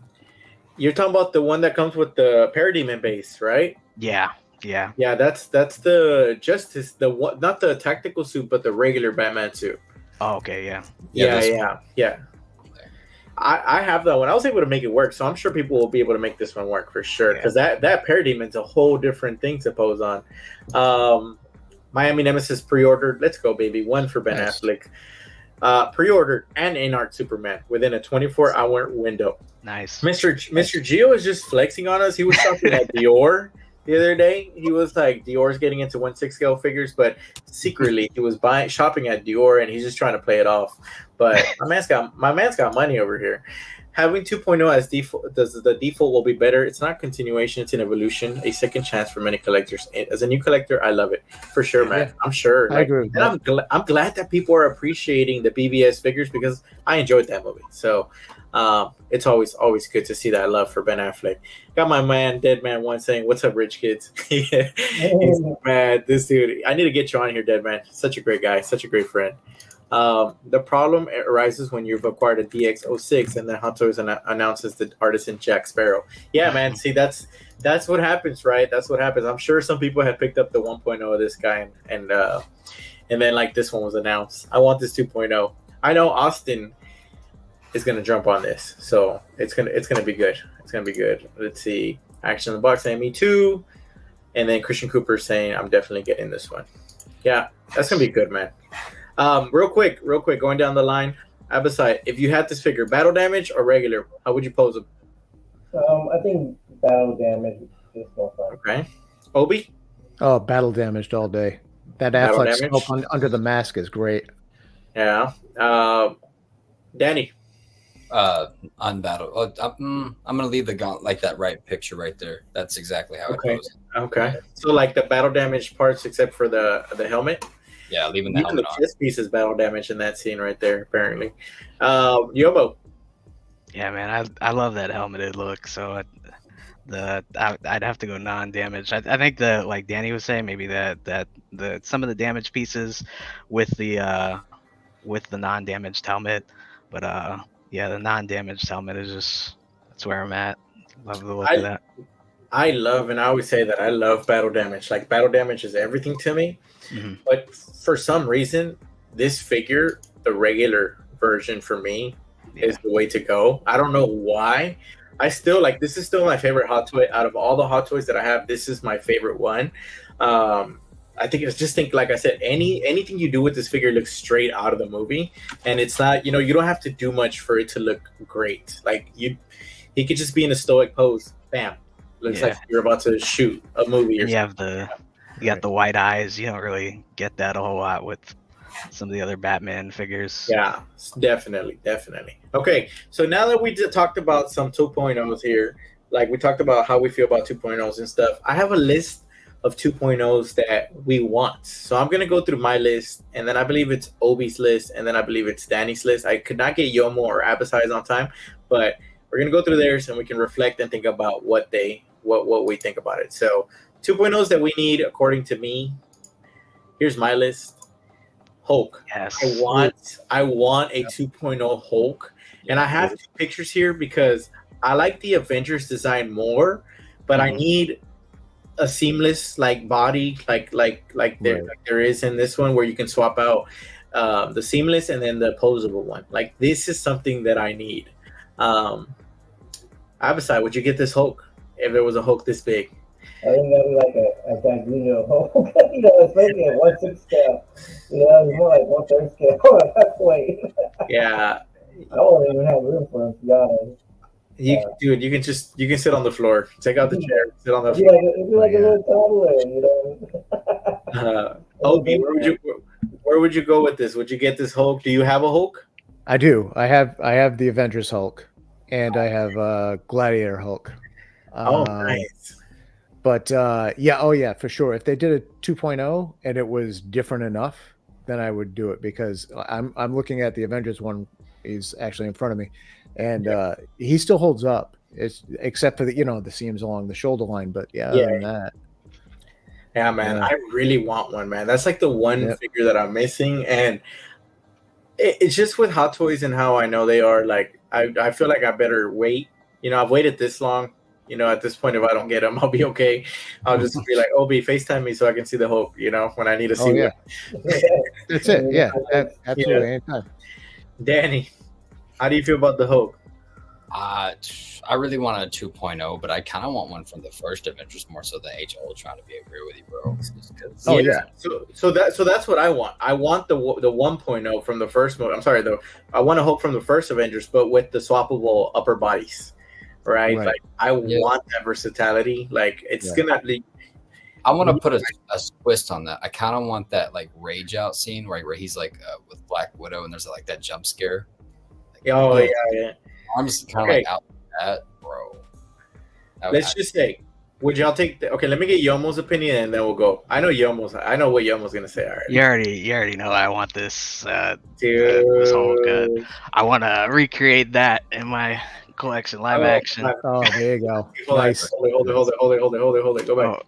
Speaker 1: You're talking about the one that comes with the Parademon base, right?
Speaker 5: Yeah.
Speaker 1: That's the Justice, the one, not the tactical suit, but the regular Batman suit.
Speaker 5: Oh, okay,
Speaker 1: yeah. I have that one. I was able to make it work, so I'm sure people will be able to make this one work for sure. Because that Parademon's a whole different thing to pose on. Miami Nemesis pre-ordered. Let's go, baby. One for Ben Affleck. Pre-ordered and in-art Superman within a 24-hour window.
Speaker 5: Nice.
Speaker 1: Mr. ZEO is just flexing on us. He was talking at Dior the other day. He was like, Dior's getting into 1/6 scale figures, but secretly he was shopping at Dior, and he's just trying to play it off. But my man's got money over here. Having 2.0 as default, the default will be better. It's not continuation; it's an evolution, a second chance for many collectors. As a new collector, I love it for sure, man.
Speaker 3: Yeah.
Speaker 1: I'm sure.
Speaker 3: I agree with that.
Speaker 1: I'm glad that people are appreciating the BBS figures because I enjoyed that movie. So it's always good to see that love for Ben Affleck. Got my man Dead Man One saying, "What's up, rich kids?" He's mad. This dude, I need to get you on here, Dead Man. Such a great guy, such a great friend. The problem arises when you've acquired a DX06 and then Hot Toys announces the artisan Jack Sparrow. Yeah, man. See, that's what happens, right? That's what happens. I'm sure some people had picked up the 1.0 of this guy, and then like this one was announced. I want this 2.0. I know Austin is gonna jump on this, so it's gonna be good. It's gonna be good. Let's see. Action in the Box saying me too, and then Christian Cooper saying I'm definitely getting this one. Yeah, that's gonna be good, man. Real quick, going down the line. Abisai, if you had this figure, battle damage or regular, how would you pose him?
Speaker 2: I think battle damage is more fun.
Speaker 1: Okay. Obi?
Speaker 3: Oh, battle damaged all day. That Affleck scope under the mask is great.
Speaker 1: Yeah. Danny?
Speaker 4: On battle. I'm gonna leave the gaunt like that right picture right there. That's exactly how it goes.
Speaker 1: Okay. So like the battle damage parts except for the helmet?
Speaker 4: Yeah, leaving the helmet on.
Speaker 1: The chest piece is battle damage in that scene right there, apparently. Yobo.
Speaker 5: Yeah, man, I love that helmeted look. So I'd have to go non-damage. I think the like Danny was saying, maybe that some of the damage pieces with the non-damaged helmet, but yeah, the non-damaged helmet is just that's where I'm at. Love the look of that.
Speaker 1: I love, and I always say that I love battle damage. Like battle damage is everything to me. Mm-hmm. But for some reason, this figure, the regular version for me, is the way to go. I don't know why. I still like this is still my favorite Hot Toy out of all the Hot Toys that I have. This is my favorite one. I think it's just like I said, anything you do with this figure looks straight out of the movie, and it's not you don't have to do much for it to look great. Like he could just be in a stoic pose. Bam, looks like you're about to shoot a movie. Or something.
Speaker 5: You got the white eyes. You don't really get that a whole lot with some of the other Batman figures.
Speaker 1: Yeah, definitely. Okay, so now that we talked about some 2.0s here, like we talked about how we feel about 2.0s and stuff, I have a list of 2.0s that we want. So I'm going to go through my list, and then I believe it's Obi's list, and then I believe it's Danny's list. I could not get Yomo or Abisai's on time, but we're going to go through theirs, and we can reflect and think about what we think about it. So 2.0s that we need, according to me. Here's my list. Hulk.
Speaker 5: Yes.
Speaker 1: I want a 2.0 Hulk. And I have two pictures here because I like the Avengers design more, but I need a seamless like body like there is in this one where you can swap out the seamless and then the posable one. Like this is something that I need. Abisai, would you get this Hulk? if it was a Hulk this big.
Speaker 2: I think that'd be like a Gagino Hulk, especially at 1/6 scale. He's more like 1/3 scale at that point.
Speaker 1: Yeah.
Speaker 2: I don't even have room for him, to be honest.
Speaker 1: Dude, you can sit on the floor. Take out the chair. Sit on the
Speaker 2: It'd
Speaker 1: floor.
Speaker 2: be like a little toddler,
Speaker 1: Obi, where would you go with this? Would you get this Hulk? Do you have a Hulk?
Speaker 3: I do. I have the Avengers Hulk, and I have Gladiator Hulk.
Speaker 1: Nice.
Speaker 3: But yeah, for sure. If they did a 2.0 and it was different enough, then I would do it, because I'm looking at the Avengers one. He's actually in front of me, and he still holds up. It's except for the seams along the shoulder line. But other than that.
Speaker 1: Yeah, man, I really want one, man. That's like the one figure that I'm missing, and it's just with Hot Toys and how I know they are. Like, I feel like I better wait. I've waited this long. At this point, if I don't get them, I'll be okay. I'll just be like, Obi, FaceTime me so I can see the Hulk. When I need to see
Speaker 3: one. That's it. Yeah, absolutely. Anytime.
Speaker 1: Danny, how do you feel about the Hulk?
Speaker 4: I really want a 2.0, but I kind of want one from the first Avengers more so than Age of Ultron, to be agree with you, bro.
Speaker 1: So that's what I want. I want the 1.0 from the first movie. I'm sorry, though. I want a Hulk from the first Avengers, but with the swappable upper bodies, right? Like, I want that versatility. Like, it's gonna.
Speaker 4: I want to put a twist on that. I kind of want that like rage out scene, right, where he's like with Black Widow, and there's like that jump scare. Like, I'm just kind of like out with that, bro.
Speaker 1: Let's just say, would y'all take? Okay, let me get Yomo's opinion, and then we'll go. I know what Yomo's gonna say. All right.
Speaker 5: You already know I want this. This whole good. I want to recreate that in my collection, live action.
Speaker 3: Oh, there you go.
Speaker 1: Nice. Hold it. Go back.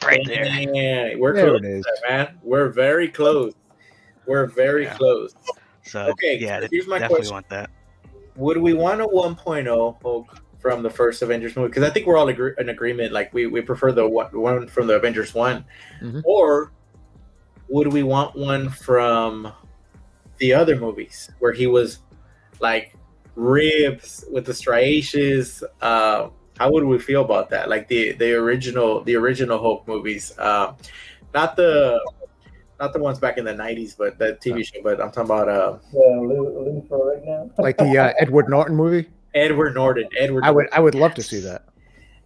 Speaker 5: Right there.
Speaker 1: Yeah, we're close, man. We're very close. Close.
Speaker 5: So
Speaker 1: okay, here's my question.
Speaker 5: Want that.
Speaker 1: Would we want a 1.0 Hulk from the first Avengers movie? Because I think we're all in agreement. Like, we prefer the one from the Avengers 1. Or would we want one from the other movies where he was like ribs with the striations? How would we feel about that? Like the original Hulk movies, not the ones back in the 90s, but the TV show. But I'm talking about
Speaker 2: Lou for right now.
Speaker 3: Like the Edward Norton movie.
Speaker 1: Edward Norton.
Speaker 3: I would love to see that.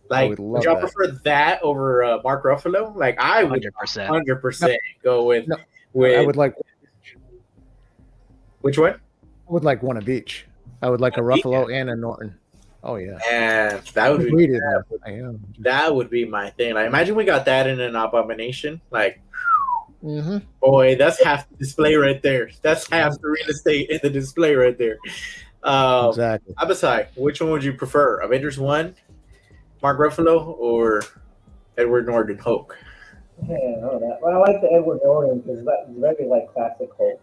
Speaker 1: Like, would y'all prefer that over Mark Ruffalo? Like, I would 100% go with. I
Speaker 3: would like.
Speaker 1: Which one?
Speaker 3: I would like one of each. I would like a Ruffalo and a Norton. Oh yeah,
Speaker 1: and that would be my thing. Like, imagine we got that in an Abomination. Like, boy, that's half the display right there. That's half the real estate in the display right there.
Speaker 3: Exactly.
Speaker 1: Abisai, which one would you prefer? Avengers 1, Mark Ruffalo, or Edward Norton Hulk?
Speaker 2: Yeah, I like the Edward Norton because that's very like classic Hulk.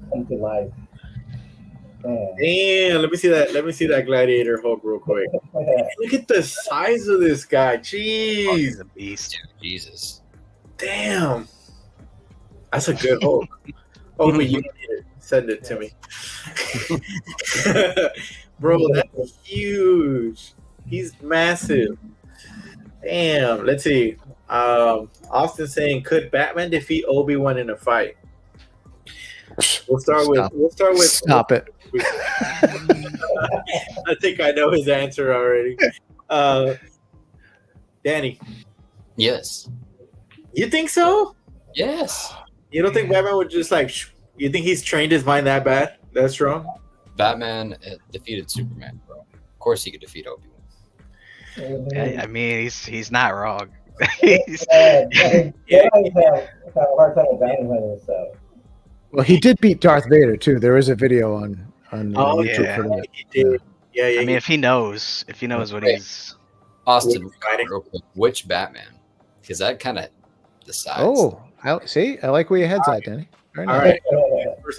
Speaker 2: Come to life.
Speaker 1: Damn, let me see that Gladiator Hulk real quick. Look at the size of this guy. Jeez.
Speaker 4: He's a beast. Jesus.
Speaker 1: Damn. That's a good Hulk. Oh, but you need it. Send it to me. Bro, that's huge. He's massive. Damn. Let's see. Austin saying, could Batman defeat Obi-Wan in a fight? We'll start with
Speaker 3: Stop it.
Speaker 1: I think I know his answer already. Danny.
Speaker 4: Yes.
Speaker 1: You think so?
Speaker 4: Yes.
Speaker 1: You don't think Batman would just like? You think he's trained his mind that bad? That strong?
Speaker 4: Batman defeated Superman, bro. Of course he could defeat Obi-Wan.
Speaker 5: I mean, he's not wrong.
Speaker 2: He have a hard time evaluating himself.
Speaker 3: Well, he did beat Darth Vader too. There is a video on YouTube for that.
Speaker 1: He did. Yeah.
Speaker 5: I mean, if he knows what he's
Speaker 4: Austin, real quick, which Batman? Because that kind of decides.
Speaker 3: Oh, see, I like where your head's at, Danny.
Speaker 1: All right.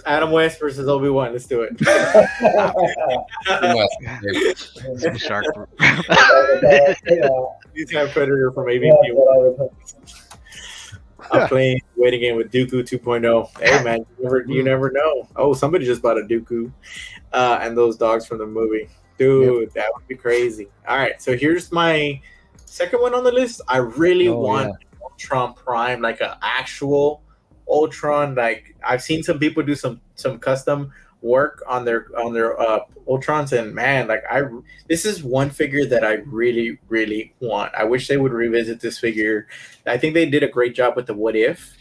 Speaker 1: Adam West versus Obi-Wan. Let's do it.
Speaker 5: Shark.
Speaker 1: He's got Predator from AVP. I'm playing waiting game with Dooku 2.0. Hey man, you never know. Oh, somebody just bought a Dooku, and those dogs from the movie. Dude, that would be crazy. All right, so here's my second one on the list. I really want Ultron Prime, like an actual Ultron. Like I've seen some people do some custom work on their Ultrons, and man, like this is one figure that I really want. I wish they would revisit this figure. I think they did a great job with the What If,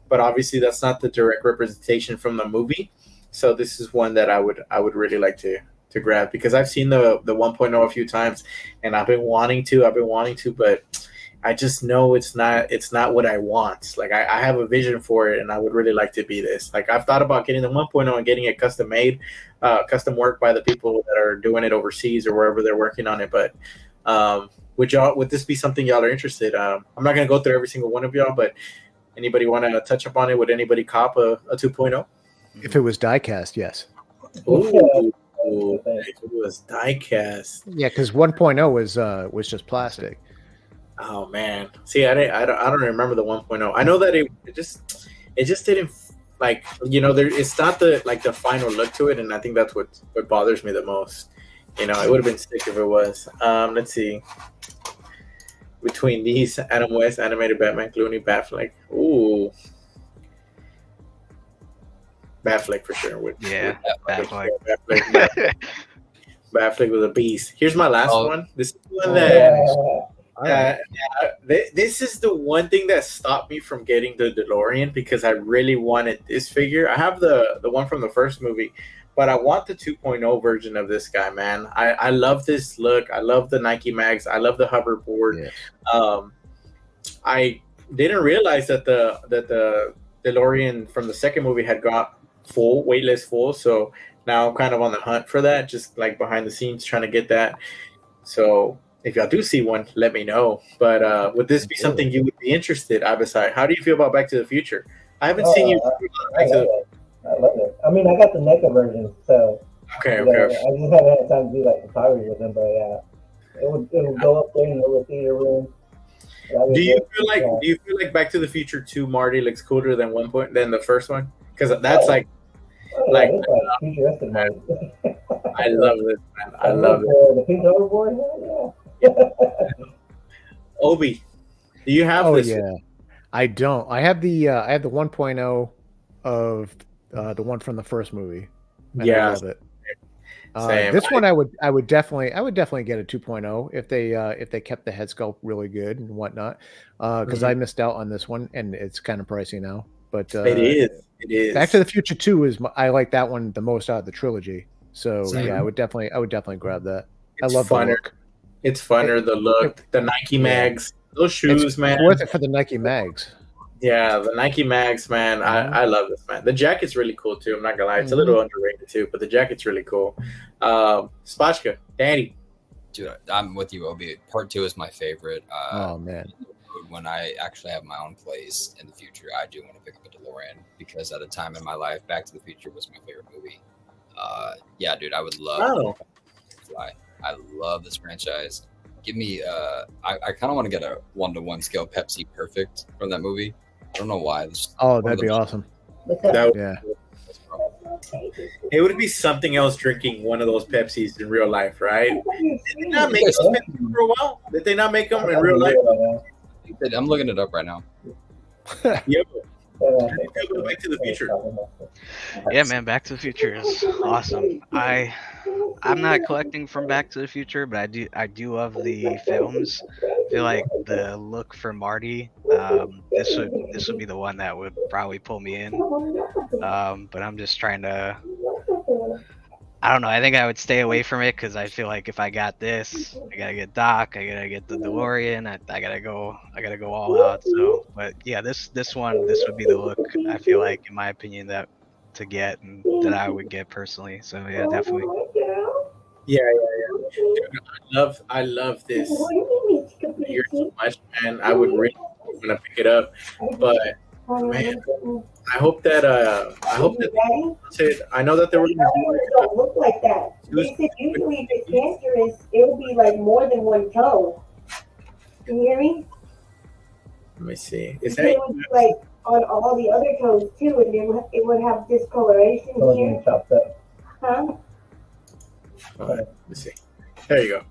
Speaker 1: but obviously that's not the direct representation from the movie. So this is one that I would really like to grab, because I've seen the 1.0 a few times, and I've been wanting to, but I just know it's not what I want. Like I have a vision for it, and I would really like to be this. Like I've thought about getting the 1.0 and getting it custom made, custom work by the people that are doing it overseas or wherever they're working on it. But would this be something y'all are interested? I'm not gonna go through every single one of y'all, but anybody want to touch upon it? Would anybody cop a 2.0?
Speaker 3: If it was diecast, yes.
Speaker 1: Ooh, if it was diecast.
Speaker 3: Yeah, because 1.0 was just plastic.
Speaker 1: Oh man, see, I don't remember the 1.0. I know that it just didn't, like, it's not the final look to it, and I think that's what bothers me the most. It would have been sick if it was. Let's see. Between these, Adam West, animated Batman, Clooney, Batfleck. Ooh, Batfleck for sure.
Speaker 5: Batfleck.
Speaker 1: Batfleck was a beast. Here's my last one. This is one that. This is the one thing that stopped me from getting the DeLorean, because I really wanted this figure. I have the one from the first movie, but I want the 2.0 version of this guy, man. I love this look. I love the Nike mags. I love the hoverboard. Yeah. I didn't realize that the DeLorean from the second movie had got full, weightless full. So now I'm kind of on the hunt for that, just like behind the scenes trying to get that. So if y'all do see one, let me know. But would this be something you would be interested, Abisai? How do you feel about Back to the Future? I haven't seen you.
Speaker 2: I love it. I mean, I got the NECA version, so
Speaker 1: okay.
Speaker 2: I just haven't had time to do like the Power with them, but yeah, it would go up there in the theater room.
Speaker 1: Do you feel like Back to the Future 2 Marty looks cooler than than the first one? Because that's
Speaker 2: futuristic Marty.
Speaker 1: I love this, man. I love it.
Speaker 2: The pink hoverboard,
Speaker 1: Obi, do you have this?
Speaker 3: Yeah, I don't. I have the 1.0 of the one from the first movie.
Speaker 1: Yeah,
Speaker 3: I love it. This one I would definitely get a 2.0 if they kept the head sculpt really good and whatnot. Because I missed out on this one, and it's kind of pricey now. But it is. Back to the Future 2 I like that one the most out of the trilogy. So yeah, I would definitely grab that.
Speaker 1: It's
Speaker 3: I love
Speaker 1: funner.
Speaker 3: the look.
Speaker 1: It's funner, the look, the Nike mags, those shoes, man.
Speaker 3: Worth it for the Nike mags.
Speaker 1: Yeah, the Nike mags, man. I love this, man. The jacket's really cool too. I'm not gonna lie, it's a little underrated too, but the jacket's really cool. Spotchka, Danny.
Speaker 4: Dude, I'm with you, Obi. Part 2 is my favorite.
Speaker 3: Oh man.
Speaker 4: When I actually have my own place in the future, I do want to pick up a DeLorean, because at a time in my life, Back to the Future was my favorite movie. Yeah, dude, I would love to fly. I love this franchise. Give me I kind of want to get a 1-to-1 scale Pepsi Perfect from that movie. I don't know why.
Speaker 3: That'd be awesome.
Speaker 1: Yeah. It would be something else drinking one of those Pepsis in real life, right? Did they not make those Pepsis for a while? Did they not make them in real life?
Speaker 4: I'm looking it up right now.
Speaker 1: Yo. Back to the Future.
Speaker 5: Yeah, man, Back to the Future is awesome. I'm not collecting from Back to the Future, but I do love the films. I feel like the look for Marty, this would be the one that would probably pull me in. But I'm just trying to. I don't know. I think I would stay away from it, because I feel like if I got this, I gotta get Doc, I gotta get the DeLorean, I gotta go all out. So, but yeah, this would be the look, I feel like, in my opinion, that to get and that I would get personally. So yeah, definitely.
Speaker 1: Yeah. Dude, I love this figure so much, man. I would really want to pick it up, but man, I hope that I know that they were going to
Speaker 6: don't look like that. They said usually if it's cancerous, it will be like more than one toe. Can you hear me?
Speaker 1: Let me see.
Speaker 6: It would be like on all the other toes too, and it would have discoloration here.
Speaker 2: Chopped up.
Speaker 6: Huh?
Speaker 1: All right, let me see. There you go.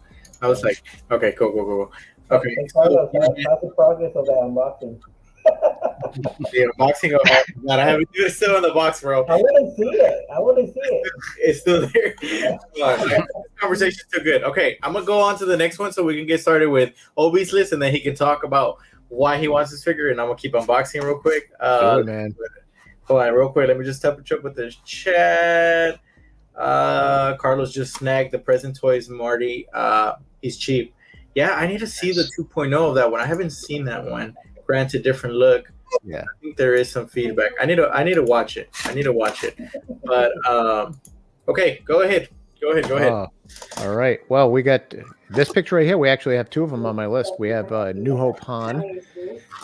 Speaker 1: I was like, okay, cool. Okay,
Speaker 2: Hey,
Speaker 1: so
Speaker 2: Carlos, how's the progress of that unboxing?
Speaker 1: the unboxing of God, I haven't it's still in the box, bro.
Speaker 2: I want to see it.
Speaker 1: It's still there. This conversation's too good. Okay, I'm gonna go on to the next one so we can get started with Obi's list, and then he can talk about why he wants this figure, and I'm gonna keep unboxing real quick.
Speaker 3: Do it, man.
Speaker 1: Hold on, real quick. Let me just touch up with the chat. Carlos just snagged the present toys Marty. He's cheap. Yeah, I need to see the 2.0 of that one. I haven't seen that one. Granted, different look.
Speaker 3: Yeah,
Speaker 1: I think there is some feedback. I need to watch it. But okay, go ahead.
Speaker 3: All right. Well, we got this picture right here. We actually have two of them on my list. We have New Hope Han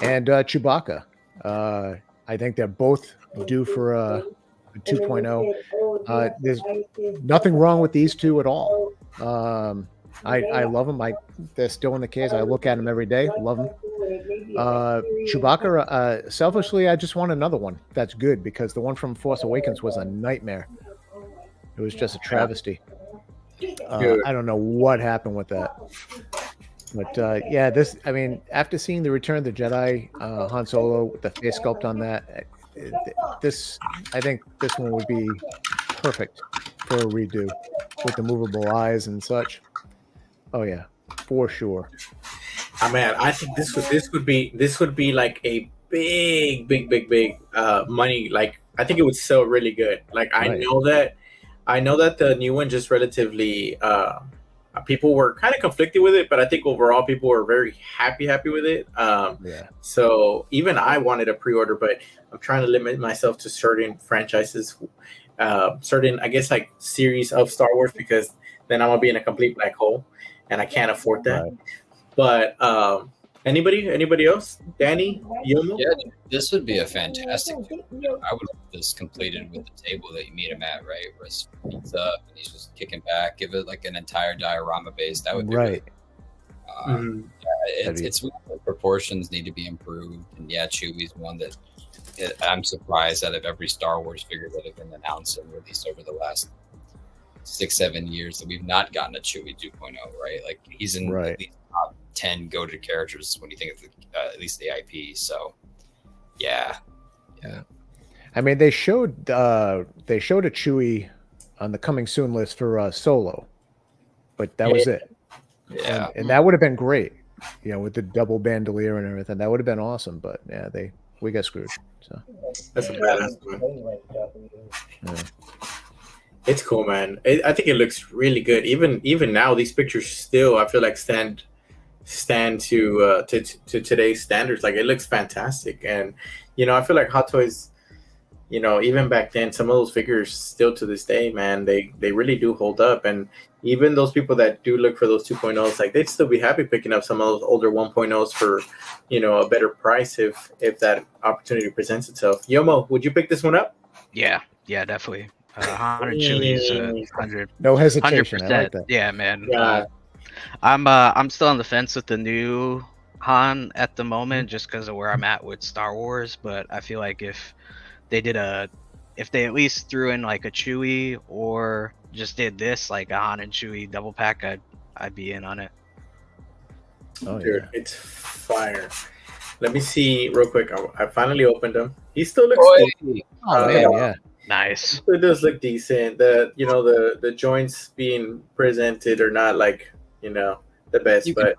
Speaker 3: and Chewbacca. I think they're both due for a 2.0. There's nothing wrong with these two at all. I love them. They're still in the case. I look at them every day. Love them. Chewbacca, selfishly, I just want another one that's good because the one from Force Awakens was a nightmare. It was just a travesty. I don't know what happened with that. But yeah, this, I mean, after seeing the Return of the Jedi, Han Solo with the face sculpt on that, I think this one would be perfect for a redo with the movable eyes and such. Oh yeah, for sure.
Speaker 1: Oh, man, I think this would be like a big money. Like I think it would sell really good. Like I know that the new one just relatively people were kind of conflicted with it, but I think overall people were very happy with it. So even I wanted a pre-order, but I'm trying to limit myself to certain franchises, certain I guess like series of Star Wars, because then I'm gonna be in a complete black hole, and I can't afford that. Right. But anybody else? Danny, Yomo?
Speaker 4: Yeah, this would be a fantastic. I would have this completed with the table that you meet him at, right? Where his feet's up and he's just kicking back. Give it like an entire diorama base. That would be
Speaker 3: right.
Speaker 4: Really, it's the proportions need to be improved, and yeah, Chewie's one that I'm surprised out of every Star Wars figure that have been announced and released over the last 6-7 years that we've not gotten a Chewie 2.0, right? Like he's in at least top 10 go-to characters when you think of at least the IP. So yeah.
Speaker 3: I mean, they showed a Chewie on the coming soon list for Solo, but that was it.
Speaker 4: Yeah,
Speaker 3: and that would have been great, with the double bandolier and everything. That would have been awesome. But yeah, we got screwed. So
Speaker 1: that's a badass one. Yeah. It's cool, man. I think it looks really good. Even now, these pictures still, I feel like stand to today's standards. Like it looks fantastic, and I feel like Hot Toys, even back then, some of those figures still to this day, man, they really do hold up. And even those people that do look for those 2.0s, like they'd still be happy picking up some of those older 1.0s for a better price if that opportunity presents itself. Yomo, would you pick this one up?
Speaker 5: Yeah, definitely. 100 Chewies, 100.
Speaker 3: No hesitation. 100%. I like that.
Speaker 5: Yeah, man. I'm still on the fence with the new Han at the moment, just because of where I'm at with Star Wars. But I feel like if they at least threw in like a Chewie or just did this like a Han and Chewie double pack, I'd be in on it.
Speaker 1: Oh, dude, it's fire. Let me see real quick. I finally opened him. He still looks good.
Speaker 3: Oh man, yeah.
Speaker 5: Nice.
Speaker 1: It does look decent. The joints being presented are not like the best, but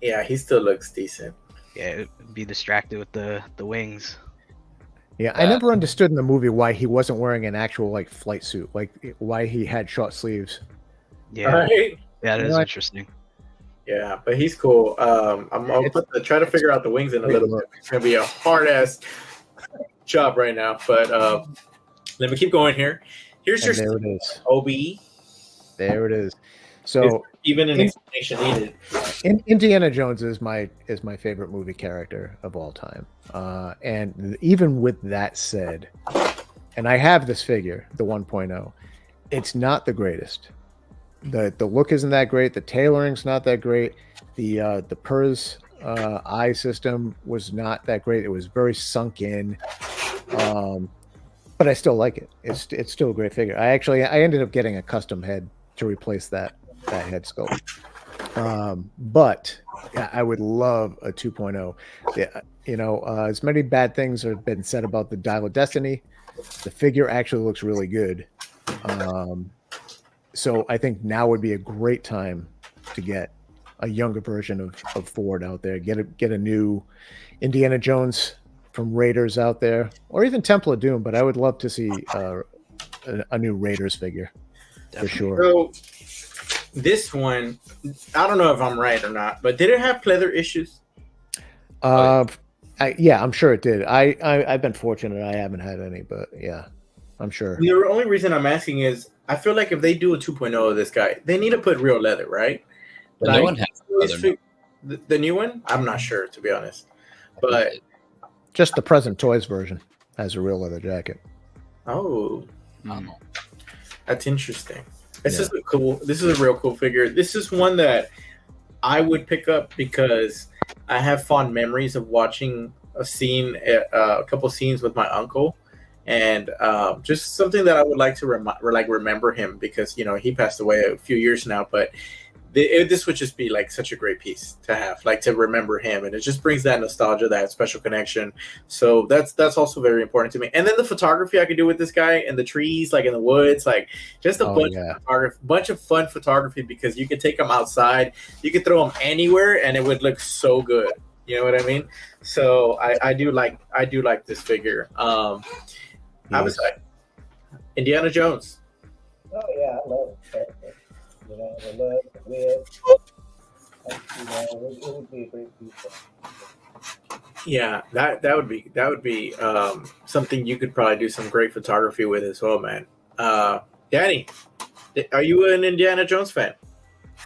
Speaker 1: yeah, he still looks decent.
Speaker 5: Yeah, it'd be distracted with the wings.
Speaker 3: Yeah, I never understood in the movie why he wasn't wearing an actual like flight suit, like why he had short sleeves.
Speaker 5: Yeah,
Speaker 1: right?
Speaker 5: Yeah, that is interesting.
Speaker 1: Yeah, but he's cool. I'll try to figure out the wings in a little bit. It's gonna be a hard ass job right now, but let me keep going here. Here's your
Speaker 3: there it is.
Speaker 1: OBE.
Speaker 3: There it is. So
Speaker 1: even an explanation needed.
Speaker 3: Indiana Jones is my favorite movie character of all time. And even with that said, and I have this figure, the 1.0, it's not the greatest. The look isn't that great. The tailoring's not that great. The PERS eye system was not that great. It was very sunk in. But I still like it. It's still a great figure. I ended up getting a custom head to replace that head sculpt. But yeah, I would love a 2.0. Yeah, as many bad things have been said about the Dial of Destiny, the figure actually looks really good. So I think now would be a great time to get a younger version of Ford out there. Get a new Indiana Jones from Raiders out there, or even Temple of Doom. But I would love to see a new Raiders figure for sure.
Speaker 1: So this one, I don't know if I'm right or not, but did it have pleather issues?
Speaker 3: Yeah, I'm sure it did. I've been fortunate; I haven't had any, but yeah, I'm sure.
Speaker 1: The only reason I'm asking is I feel like if they do a 2.0 of this guy, they need to put real leather, right?
Speaker 4: The new one has leather.
Speaker 1: The new one, I'm not sure to be honest, but
Speaker 3: just the present toys version has a real leather jacket.
Speaker 1: Oh, that's interesting. This is a real cool figure. This is one that I would pick up because I have fond memories of watching a couple scenes with my uncle, and just something that I would like to remember him because he passed away a few years now, but this would just be like such a great piece to have, like to remember him, and it just brings that nostalgia, that special connection. So that's also very important to me. And then the photography I could do with this guy in the trees, like in the woods, like just a bunch of fun photography because you could take him outside, you could throw him anywhere, and it would look so good. You know what I mean? So I do like this figure. Abisai, Indiana Jones.
Speaker 2: Oh yeah, I love it. The look, the whip. It would be a great piece.
Speaker 1: Yeah, that would be something you could probably do some great photography with as well, man. Danny, are you an Indiana Jones fan?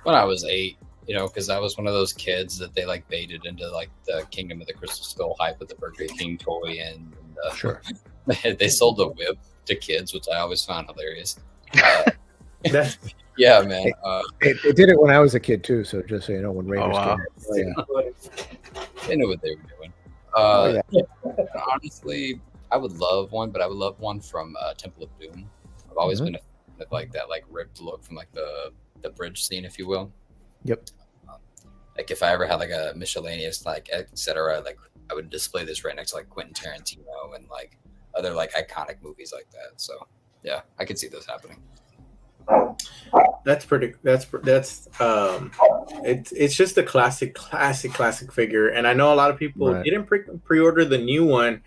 Speaker 4: When I was 8, because I was one of those kids that they like baited into like the Kingdom of the Crystal Skull hype with the Burger King toy, and
Speaker 3: sure,
Speaker 4: they sold the whip to kids, which I always found hilarious.
Speaker 1: Yeah,
Speaker 4: man.
Speaker 3: They did it when I was a kid too. So just so you know, when Raiders came,
Speaker 4: they knew what they were doing. Honestly, I would love one, but I would love one from Temple of Doom. I've always been a fan of like that, like ripped look from like the bridge scene, if you will.
Speaker 3: Yep.
Speaker 4: Like if I ever had like a miscellaneous, like etc., like I would display this right next to like Quentin Tarantino and like other like iconic movies like that. So yeah, I could see this happening.
Speaker 1: It's just a classic figure, and I know a lot of people didn't pre-order the new one,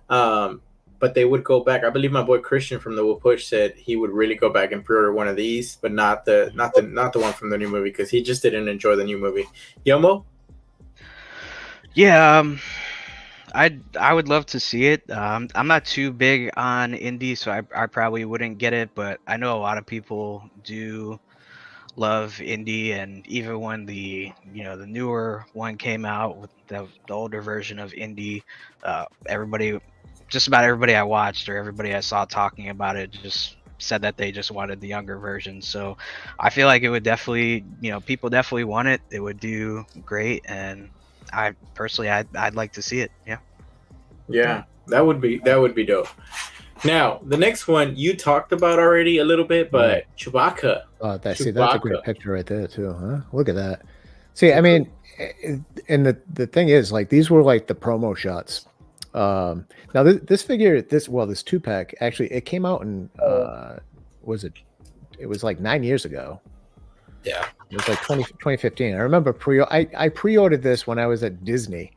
Speaker 1: but they would go back. I believe my boy Christian from the Will Push said he would really go back and pre-order one of these, but not the one from the new movie because he just didn't enjoy the new movie. Yomo?
Speaker 5: Yeah, I would love to see it. I'm not too big on indie, so I probably wouldn't get it, but I know a lot of people do love indie, and even when the newer one came out with the older version of indie, just about everybody I watched or everybody I saw talking about it just said that they just wanted the younger version. So I feel like it would definitely, people definitely want it. It would do great, and I personally, I'd like to see it.
Speaker 1: Yeah, that would be dope. Now, the next one you talked about already a little bit, but Chewbacca.
Speaker 3: Oh, that's a great picture right there too, huh? Look at that. See, I mean, and the thing is, like, these were like the promo shots. Now this figure, this 2-pack, actually, it came out in it was like 9 years ago.
Speaker 4: Yeah.
Speaker 3: It was like 2015. I remember I pre-ordered this when I was at Disney.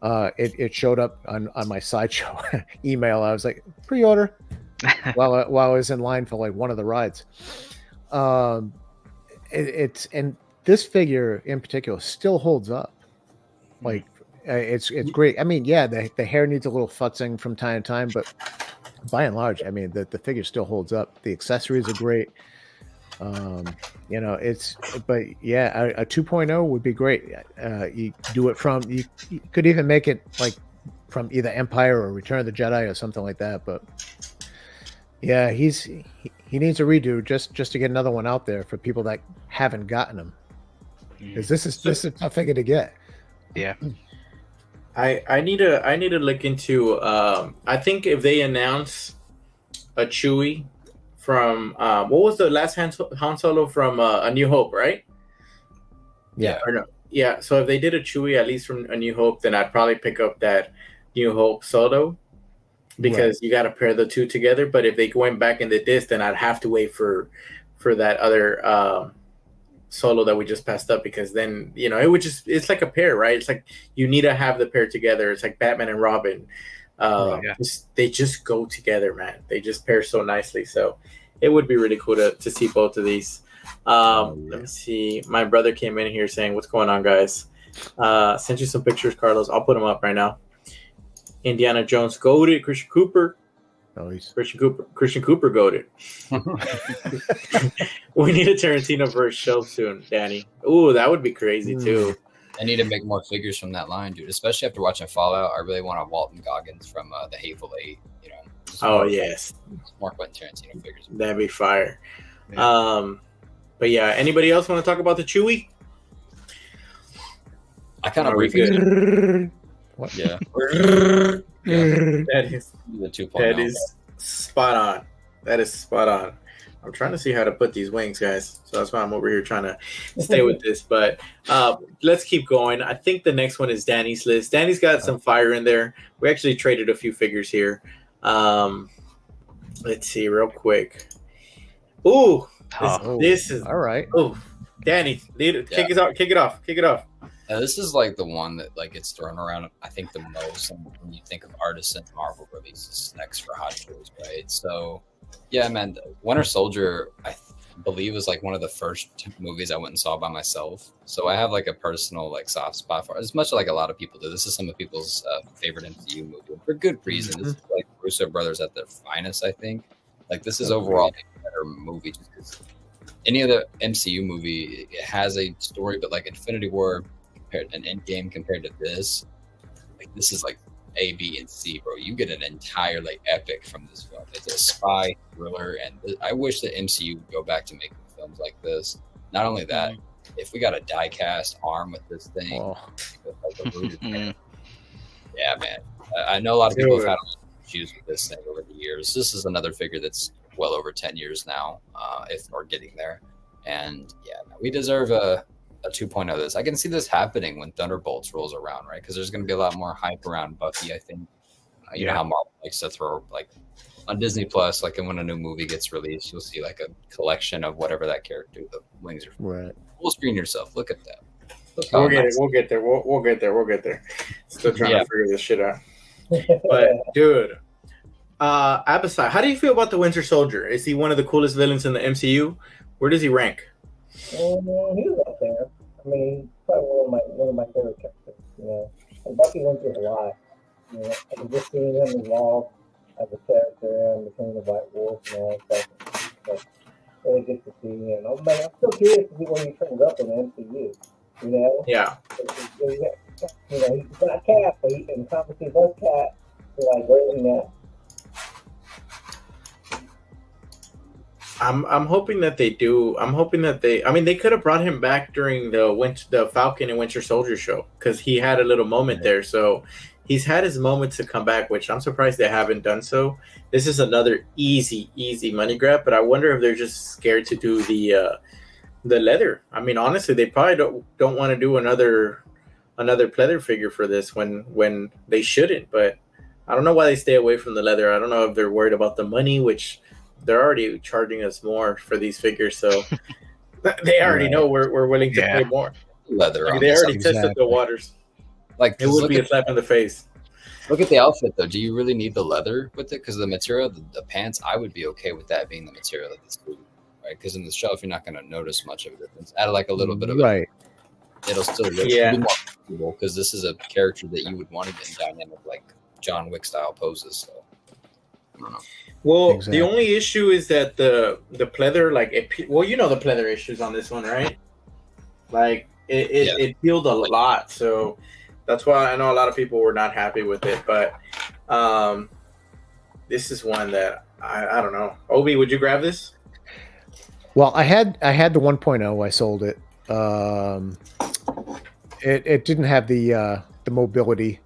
Speaker 3: It showed up on my Sideshow email. I was like, pre-order while I was in line for like one of the rides. And this figure in particular still holds up. Like it's great. I mean, yeah, the hair needs a little futzing from time to time, but by and large, I mean, the figure still holds up. The accessories are great. A 2.0 would be great. You do it from, you could even make it like from either Empire or Return of the Jedi or something like that. But yeah, he needs a redo just to get another one out there for people that haven't gotten him. Because this is a tough figure to get.
Speaker 5: Yeah.
Speaker 1: I need to look into I think if they announce a Chewie from what was the last Han Solo from A New Hope, right?
Speaker 3: Yeah.
Speaker 1: Or no? Yeah. So if they did a Chewie at least from A New Hope, then I'd probably pick up that New Hope Solo because you got to pair the two together. But if they went back into this, then I'd have to wait for that other Solo that we just passed up, because then it would it's like a pair, right? It's like you need to have the pair together. It's like Batman and Robin. They just go together, man. They just pair so nicely. So it would be really cool to see both of these. Let me see. My brother came in here saying, "What's going on, guys?" Sent you some pictures, Carlos. I'll put them up right now. Indiana Jones goated. Christian Cooper.
Speaker 3: Nice.
Speaker 1: Christian Cooper goated. We need a Tarantino verse show soon, Danny. Ooh, that would be crazy too.
Speaker 4: I need to make more figures from that line, dude. Especially after watching Fallout, I really want a Walton Goggins from the Hateful Eight.
Speaker 1: Yes,
Speaker 4: more Quentin Tarantino figures.
Speaker 1: That'd be fire. Yeah. But yeah, anybody else want to talk about the Chewie?
Speaker 4: I kind of briefly.
Speaker 3: What?
Speaker 4: Yeah.
Speaker 1: That is
Speaker 4: the 2.0.
Speaker 1: That is spot on. That is spot on. I'm trying to see how to put these wings, guys. So that's why I'm over here trying to stay with this. But let's keep going. I think the next one is Danny's list. Danny's got some fire in there. We actually traded a few figures here. Let's see real quick. Ooh, this is
Speaker 3: all right.
Speaker 1: Oh, Danny, kick it off.
Speaker 4: This is like the one that gets thrown around, I think, the most when you think of artisan Marvel releases next for Hot Toys, right? So, yeah, man, Winter Soldier, I believe, was like one of the first movies I went and saw by myself. So I have like a personal soft spot for it, as much like a lot of people do. This is some of people's favorite MCU movie for good reason. This is like Russo brothers at their finest, I think. Like, this is overall a better movie just because any other MCU movie, it has a story, but like Infinity War compared an Endgame compared to this, like this is like A, B, and C, bro. You get an entire epic from this film. It's a spy thriller, and I wish the MCU would go back to making films like this. Not only that, if we got a die-cast arm with this thing, yeah, man. I know a lot of people have had issues with this thing over the years. This is another figure that's well over 10 years now, if we're getting there. And yeah, we deserve a 2.0 of this. I can see this happening when Thunderbolts rolls around, right? Because there's going to be a lot more hype around Buffy, I think. You know how Marvel likes to throw, on Disney Plus, when a new movie gets released, you'll see a collection of whatever that character, the wings are from. Right. Full screen yourself. Look at that.
Speaker 1: We'll get there. We'll get there. Still trying to figure this shit out. But, dude, Abisai, how do you feel about the Winter Soldier? Is he one of the coolest villains in the MCU? Where does he rank?
Speaker 2: He was up there. I mean, probably one of my favorite characters. And Bucky went through a lot. And just seeing him evolve as a character and becoming the White Wolf and all that stuff. It's really good to see. And I'm still curious to see when he turns up in the MCU.
Speaker 1: Yeah.
Speaker 2: He's not Cap, but he can compensate both Cap for raising that.
Speaker 1: I'm hoping that they do. I'm hoping that they could have brought him back during the Falcon and Winter Soldier show, because he had a little moment there. So he's had his moment to come back, which I'm surprised they haven't done so. This is another easy money grab, but I wonder if they're just scared to do the leather. I mean, honestly, they probably don't want to do another pleather figure for this when they shouldn't. But I don't know why they stay away from the leather. I don't know if they're worried about the money, which they're already charging us more for these figures, so they already know we're willing to pay more.
Speaker 4: Leather.
Speaker 1: They already tested the waters. It would be a slap in the face.
Speaker 4: Look at the outfit, though. Do you really need the leather with it? Because the material, the pants, I would be okay with that being the material of this food, right? Because in the shelf, you're not going to notice much of a difference. Add a little bit of it. It'll still look more comfortable, because this is a character that you would want to get in dynamic, John Wick style poses. So I don't know.
Speaker 1: Well, the only issue is that the pleather, the pleather issues on this one, right? It peeled a lot, so that's why I know a lot of people were not happy with it. But this is one that I don't know. Obi, would you grab this?
Speaker 3: Well, I had the 1.0. I sold it. It didn't have the mobility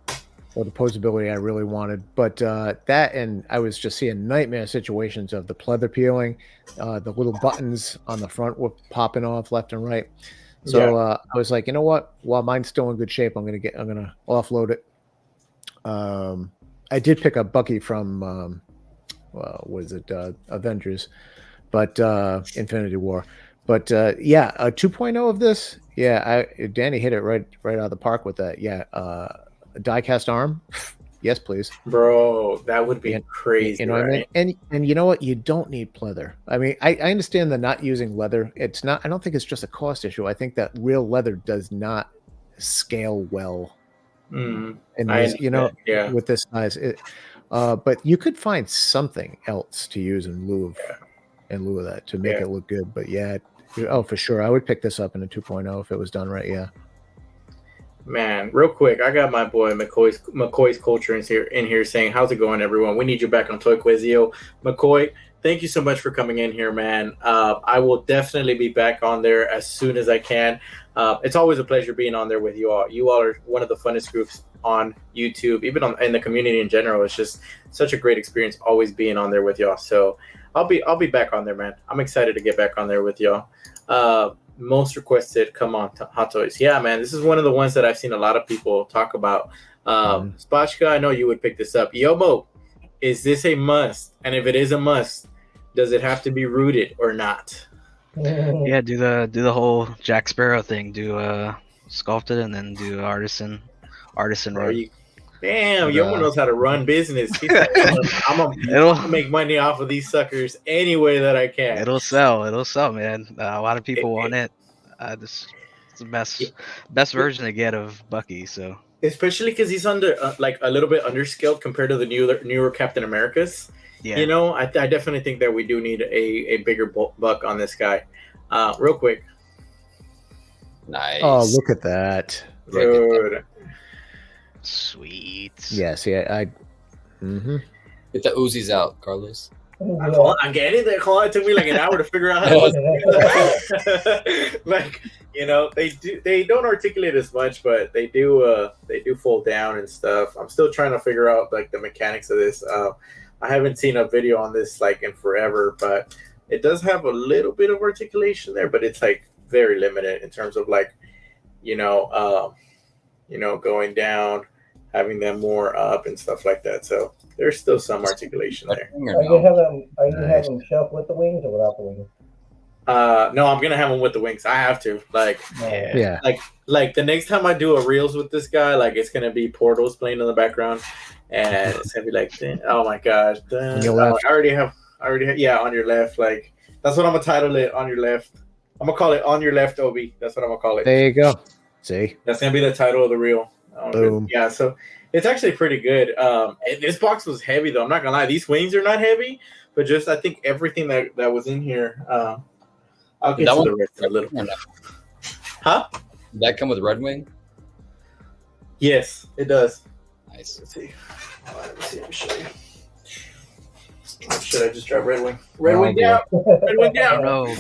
Speaker 3: or the posability I really wanted. But that, and I was just seeing nightmare situations of the pleather peeling, the little buttons on the front were popping off left and right. So I was like, you know what? While mine's still in good shape, I'm gonna offload it. I did pick up Bucky from what is it? Avengers, but Infinity War. But a 2.0 of this, Danny hit it right out of the park with that. A die-cast arm, yes, please,
Speaker 1: bro. That would be crazy.
Speaker 3: You know what I mean? And you know what? You don't need pleather. I mean, I understand the not using leather. It's not. I don't think it's just a cost issue. I think that real leather does not scale well. And with this size, but you could find something else to use in lieu of that to make it look good. But for sure, I would pick this up in a 2.0 if it was done right. Yeah.
Speaker 1: Man, real quick, I got my boy McCoy's Culture in here saying, "How's it going, everyone? We need you back on Toy Quiz, ZEO." McCoy, thank you so much for coming in here, man. I will definitely be back on there as soon as I can. It's always a pleasure being on there with you all. You all are one of the funnest groups on YouTube, even in the community in general. It's just such a great experience always being on there with y'all. So I'll be back on there, man. I'm excited to get back on there with y'all. Most requested, come on, Hot Toys. Yeah, man, this is one of the ones that I've seen a lot of people talk about. Spachka, I know you would pick this up. Yomo, is this a must? And if it is a must, does it have to be rooted or not?
Speaker 5: Yeah, do the whole Jack Sparrow thing. Do sculpted and then do artisan run.
Speaker 1: Damn, Yomo knows how to run business. He's like, I'm gonna make money off of these suckers any way that I can.
Speaker 5: It'll sell, man. A lot of people want it. It's the best version to get of Bucky. So
Speaker 1: especially because he's under like a little bit underscaled compared to the newer Captain Americas. Yeah, you know, I definitely think that we do need a bigger buck on this guy. Real quick.
Speaker 4: Nice.
Speaker 3: Oh, look at that,
Speaker 1: dude.
Speaker 5: Sweet.
Speaker 3: Yes, yeah,
Speaker 4: Get the Uzis out, Carlos.
Speaker 1: I'm getting there. It took me like an hour to figure out how to like, you know, they don't articulate as much, but they do fold down and stuff. I'm still trying to figure out like the mechanics of this. I haven't seen a video on this like in forever, but it does have a little bit of articulation there, but it's like very limited in terms of like, going down, having them more up and stuff like that. So there's still some articulation there.
Speaker 2: Are you having them shelf with the wings or without the wings?
Speaker 1: No, I'm gonna have them with the wings. I have to. Like the next time I do a reels with this guy, like it's gonna be Portals playing in the background, and it's gonna be like, oh my gosh, I already have, yeah, on your left. Like that's what I'm gonna title it, on your left. I'm gonna call it On Your Left, Obi. That's what I'm gonna call it.
Speaker 3: There you go. See,
Speaker 1: that's gonna be the title of the reel.
Speaker 3: Boom.
Speaker 1: Yeah, so it's actually pretty good. This box was heavy though. I'm not gonna lie. These wings are not heavy, but just I think everything that was in here. I'll get to the rest a little. Huh?
Speaker 4: Did that come with Red Wing?
Speaker 1: Yes, it does.
Speaker 4: Nice.
Speaker 1: Let's see. Let me see. Let me show you. Should I just drop Red Wing? Red Wing down. Red Wing down.
Speaker 5: No.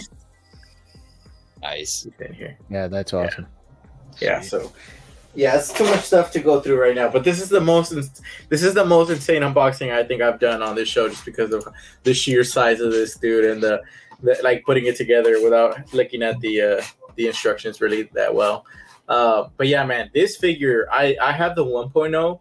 Speaker 4: Nice.
Speaker 1: In here.
Speaker 3: Yeah, that's awesome.
Speaker 1: Yeah. So. Yeah, it's too much stuff to go through right now, but this is the most insane unboxing I think I've done on this show, just because of the sheer size of this dude and the like putting it together without looking at the instructions really that well. But yeah, man, this figure I have the 1.0.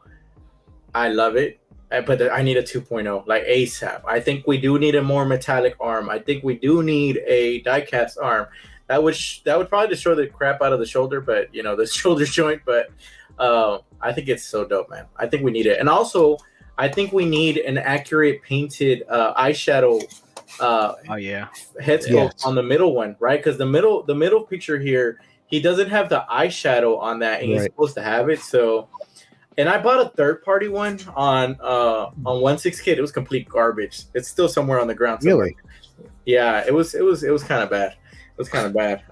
Speaker 1: I love it, but I need a 2.0 like ASAP. I think we do need a more metallic arm. I think we do need a die-cast arm. That would probably destroy the crap out of the shoulder, but the shoulder joint. But I think it's so dope, man. I think we need it, and also I think we need an accurate painted eyeshadow. Head sculpt on the middle one, right? Because the middle picture here, he doesn't have the eyeshadow on that, and he's supposed to have it. So, and I bought a third-party one on 1/6 Kit. It was complete garbage. It's still somewhere on the ground.
Speaker 3: Really?
Speaker 1: Yeah, it was kind of bad. It was kind of bad.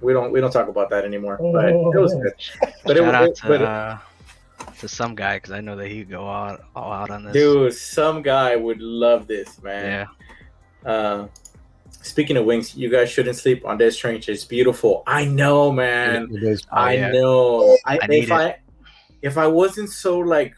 Speaker 1: We don't talk about that anymore. But it was good. But
Speaker 5: Shout out to some guy, because I know that he'd go all out on this.
Speaker 1: Dude, some guy would love this, man. Yeah. Speaking of wings, you guys shouldn't sleep on Death Strange. It's beautiful. I know, man.
Speaker 3: It is.
Speaker 1: I know. if I wasn't so like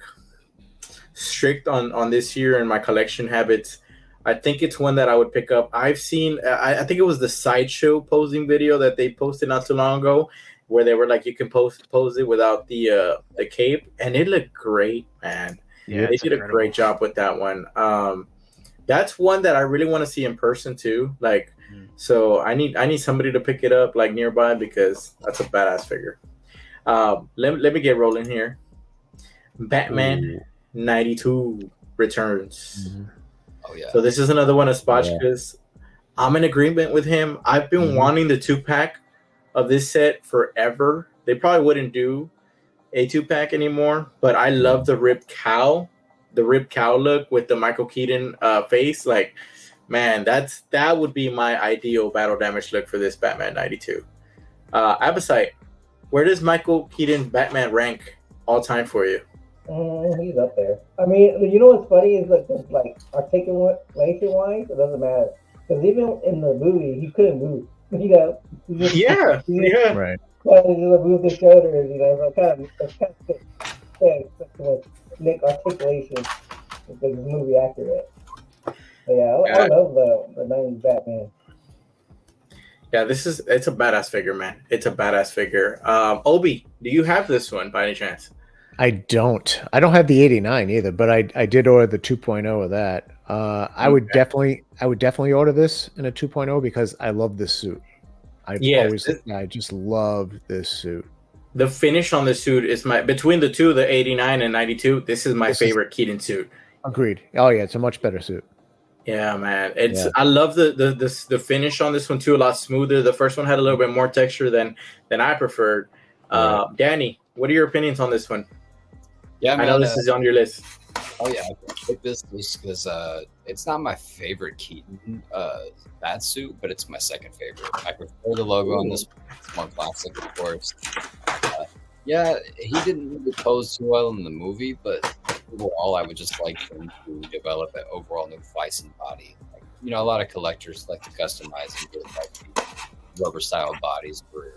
Speaker 1: strict on this year and my collection habits, I think it's one that I would pick up. I've seen, I think it was the Sideshow posing video that they posted not too long ago, where they were like, you can pose it without the cape, and it looked great, man.
Speaker 5: Yeah,
Speaker 1: They did a great job with that one. That's one that I really want to see in person too. Like, so I need somebody to pick it up like nearby, because that's a badass figure. Let me get rolling here. Batman 92 returns.
Speaker 4: Oh yeah.
Speaker 1: So this is another one of Spotchka's. I'm in agreement with him. I've been wanting the 2-pack of this set forever. They probably wouldn't do a 2-pack anymore, but I love the ripped cow look with the Michael Keaton face. Like, man, that would be my ideal battle damage look for this Batman 92. Abisai, where does Michael Keaton Batman rank all time for you?
Speaker 2: He's up there. I mean, you know what's funny is like articulation wise, it doesn't matter, because even in the movie he couldn't move. You know.
Speaker 1: Yeah.
Speaker 3: Right.
Speaker 2: Kind of just move the shoulders. You know, so kind of make articulation make this movie accurate. But yeah, I love the 90s Batman.
Speaker 1: Yeah, it's a badass figure, man. It's a badass figure. Obi, do you have this one by any chance?
Speaker 3: I don't have the 89 either, but I did order the 2.0 of that. I would definitely order this in a 2.0 because I love this suit. I just love this suit.
Speaker 1: The finish on the suit is between the two, the 89 and 92. This is my favorite Keaton suit.
Speaker 3: Agreed. Oh yeah, it's a much better suit.
Speaker 1: Yeah, man. I love the finish on this one too. A lot smoother. The first one had a little bit more texture than I preferred. Danny, what are your opinions on this one?
Speaker 4: Yeah,
Speaker 1: I know this is on your list.
Speaker 4: Oh yeah, I picked this because it's not my favorite Keaton bat suit, but it's my second favorite. I prefer the logo on this. It's more classic, of course. Yeah, he didn't really pose too well in the movie, but overall, I would just like him to develop an overall new Bison body. Like, you know, a lot of collectors like to customize and get like rubber style bodies where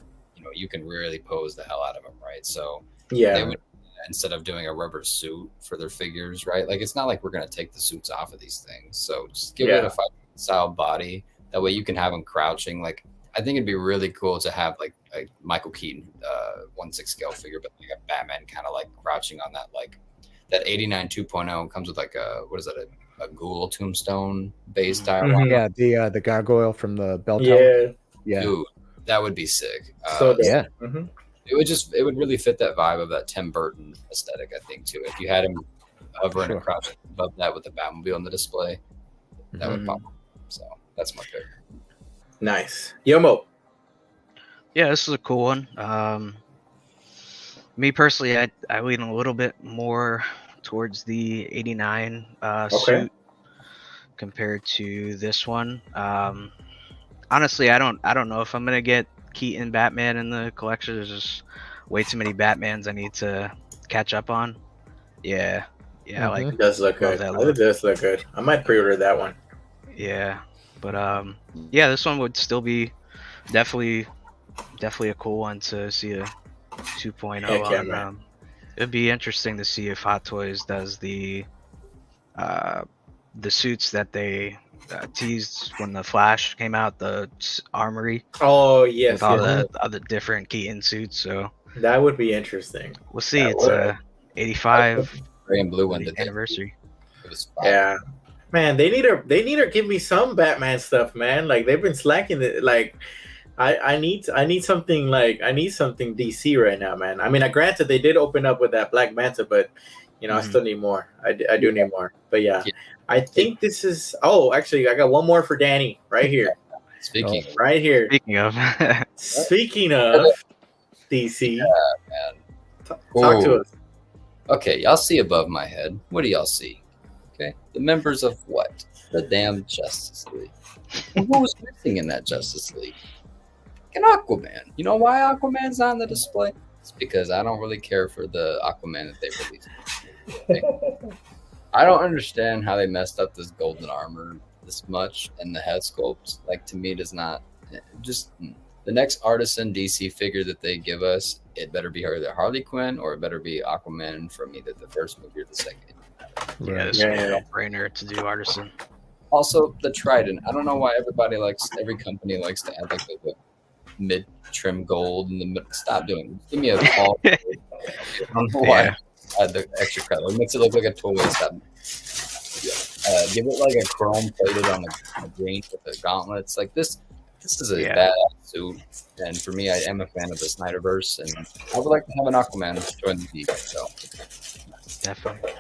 Speaker 4: you can really pose the hell out of them, right? So they would, instead of doing a rubber suit for their figures, right? Like, it's not like we're going to take the suits off of these things. So just give it a fight style body. That way you can have them crouching. Like, I think it'd be really cool to have like a Michael Keaton 1/6 scale figure, but like a Batman kind of like crouching on that, like that 89 2.0 comes with like a ghoul tombstone base diorama.
Speaker 3: Yeah, the gargoyle from the bell tower. Yeah.
Speaker 4: Dude, that would be sick.
Speaker 3: Yeah.
Speaker 4: It would really fit that vibe of that Tim Burton aesthetic, I think, too. If you had him hovering and crouching above that with the Batmobile on the display, that would pop. So that's my pick.
Speaker 1: Nice. Yomo.
Speaker 5: Yeah, this is a cool one. Me personally, I lean a little bit more towards the 89 suit compared to this one. Honestly, I don't know if I'm gonna get Keaton Batman in the collection. There's just way too many Batmans I need to catch up on. Yeah, like
Speaker 1: it does look good. It does look good. I might pre-order that one.
Speaker 5: Yeah, but yeah, this one would still be definitely a cool one to see a 2.0 on. It'd be interesting to see if Hot Toys does the suits that they teased when the Flash came out, the Armory.
Speaker 1: Oh yes,
Speaker 5: with all the other different Keaton suits. So
Speaker 1: that would be interesting.
Speaker 5: We'll see. It's 85
Speaker 4: gray and blue one
Speaker 5: anniversary.
Speaker 4: It was
Speaker 1: yeah, man. They need to give me some Batman stuff, man. Like, they've been slacking it. Like, I need something something DC right now, man. I mean, granted they did open up with that Black Manta, but I still need more. I do need more. But yeah. I think this is. Oh, actually, I got one more for Danny right here.
Speaker 4: Speaking
Speaker 1: of DC,
Speaker 4: man.
Speaker 1: Talk to us.
Speaker 4: Okay, y'all see above my head. What do y'all see? Okay, the members of what? The damn Justice League. Who was missing in that Justice League? An Aquaman. You know why Aquaman's not on the display? It's because I don't really care for the Aquaman that they released. Okay? I don't understand how they messed up this golden armor this much, and the head sculpt, like, to me, does not just. the next Artisan DC figure that they give us, it better be either Harley Quinn or it better be Aquaman from either the first movie or the second.
Speaker 5: Yeah, it's a no-brainer to do Artisan.
Speaker 4: Also, the Trident. I don't know why every company likes to add like the mid-trim gold in the middle. Stop doing it. Give me a ball. I don't know why. Add the extra credit. It makes it look like a toy. Stop. Give it like a chrome plated on a green with the gauntlets. Like this is a badass suit. And for me, I am a fan of the Snyderverse, and I would like to have an Aquaman join the team. So
Speaker 5: definitely,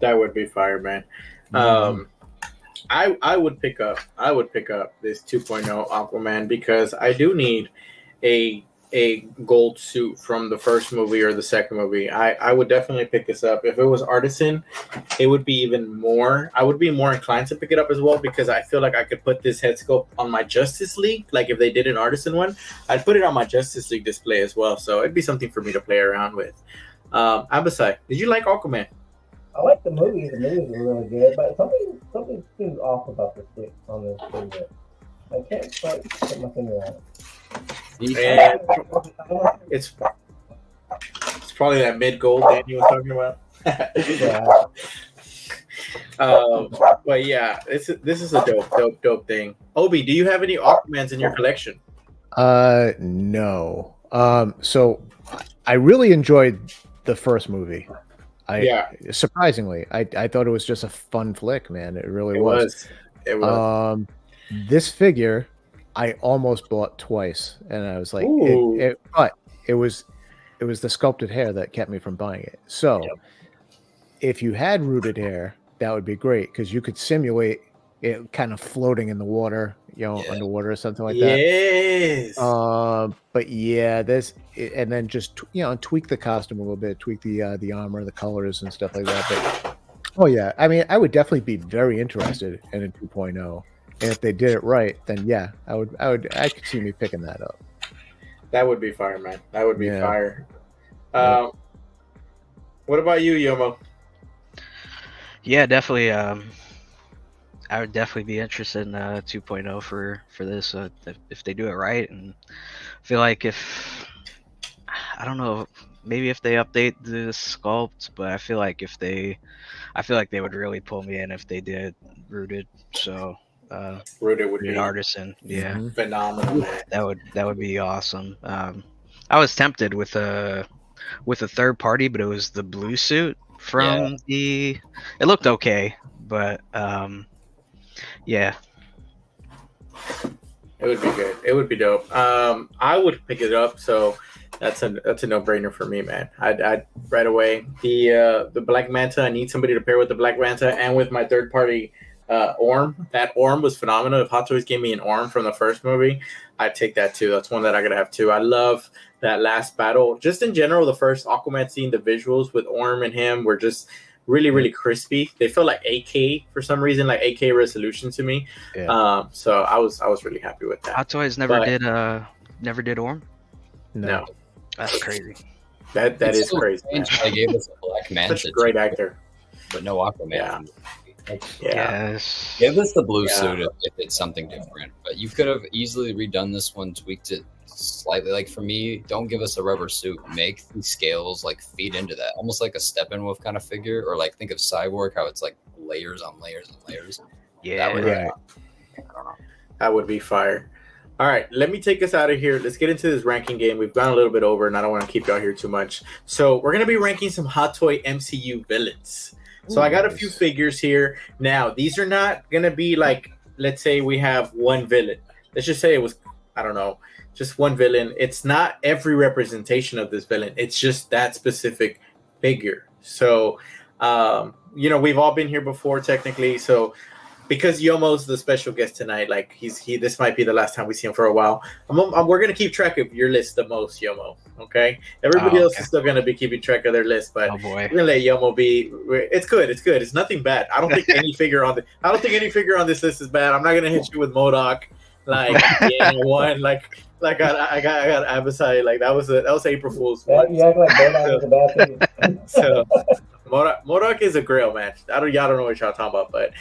Speaker 1: that would be fire, man. I would pick up this 2.0 Aquaman because I do need a gold suit from the first movie or the second movie. I would definitely pick this up. If it was Artisan, it would be even more. I would be more inclined to pick it up as well because I feel like I could put this head sculpt on my Justice League. Like if they did an Artisan one, I'd put it on my Justice League display as well. So it'd be something for me to play around with. Abisai, did you like Aquaman?
Speaker 2: I like the movie. The movies were really good, but something seems off about the stick on this thing. I can't quite put my finger on it.
Speaker 1: And it's probably that mid gold Daniel was talking about. But yeah, this is a dope thing. Obi, do you have any Aquamans in your collection?
Speaker 3: No. So I really enjoyed the first movie. Surprisingly, I thought it was just a fun flick, man. It really was.
Speaker 1: It was.
Speaker 3: This figure I almost bought twice, and I was like, but it was the sculpted hair that kept me from buying it. So if you had rooted hair, that would be great because you could simulate it kind of floating in the water, underwater or something like that.
Speaker 1: Yes.
Speaker 3: But yeah, and then just tweak the costume a little bit, tweak the armor, the colors and stuff like that. But I mean, I would definitely be very interested in a 2.0. And if they did it right, then I could see me picking that up.
Speaker 1: That would be fire, man. That would be fire. What about you, Yomo?
Speaker 5: Yeah, definitely. I would definitely be interested in 2.0 for this if they do it right. And I feel like I don't know, maybe if they update the sculpt, but I feel like they would really pull me in if they did rooted. So.
Speaker 1: Rooted would be
Speaker 5: Artisan,
Speaker 1: phenomenal, man.
Speaker 5: That would be awesome. I was tempted with a third party, but it was the blue suit from it looked okay, but it
Speaker 1: would be good. It would be dope. I would pick it up, so that's a no-brainer for me, man. I'd right away. The Black Manta, I need somebody to pair with the Black Manta and with my third party Orm. That Orm was phenomenal. If Hot Toys gave me an Orm from the first movie, I'd take that too. That's one that I gotta have too. I love that last battle. Just in general, the first Aquaman scene, the visuals with Orm and him were just really, really crispy. They felt like 8K for some reason, like 8K resolution to me. So I was really happy with that.
Speaker 5: Hot Toys never did Orm?
Speaker 1: No.
Speaker 5: That's crazy.
Speaker 1: That is so crazy.
Speaker 4: They gave us a Black Manta.
Speaker 1: Such a great actor.
Speaker 4: But no Aquaman.
Speaker 5: Yes.
Speaker 4: Give us the blue suit if it's something different. But you could have easily redone this one, tweaked it slightly. Like for me, don't give us a rubber suit. Make the scales like feed into that, almost like a Steppenwolf kind of figure, or like think of Cyborg, how it's like layers on layers and layers.
Speaker 5: Yeah,
Speaker 4: I don't know.
Speaker 1: That would be fire. All right, let me take us out of here. Let's get into this ranking game. We've gone a little bit over, and I don't want to keep y'all here too much. So we're gonna be ranking some Hot Toy MCU villains. So I got a few figures here. Now, these are not going to be like, let's say we have one villain. Let's just say it was, I don't know, just one villain. It's not every representation of this villain. It's just that specific figure. So, we've all been here before technically. So because Yomo's the special guest tonight, like this might be the last time we see him for a while. We're going to keep track of your list the most, Yomo. Okay. Everybody else is still going to be keeping track of their list, but we're going to let Yomo be. It's good. It's good. It's nothing bad. I don't think any figure on this list is bad. I'm not going to hit you with MODOK. Like one, like I got Abisai. Like that was April Fool's.
Speaker 2: You act like MODOK is a bad thing.
Speaker 1: So MODOK is a grail, man. Y'all don't know what y'all talking about, but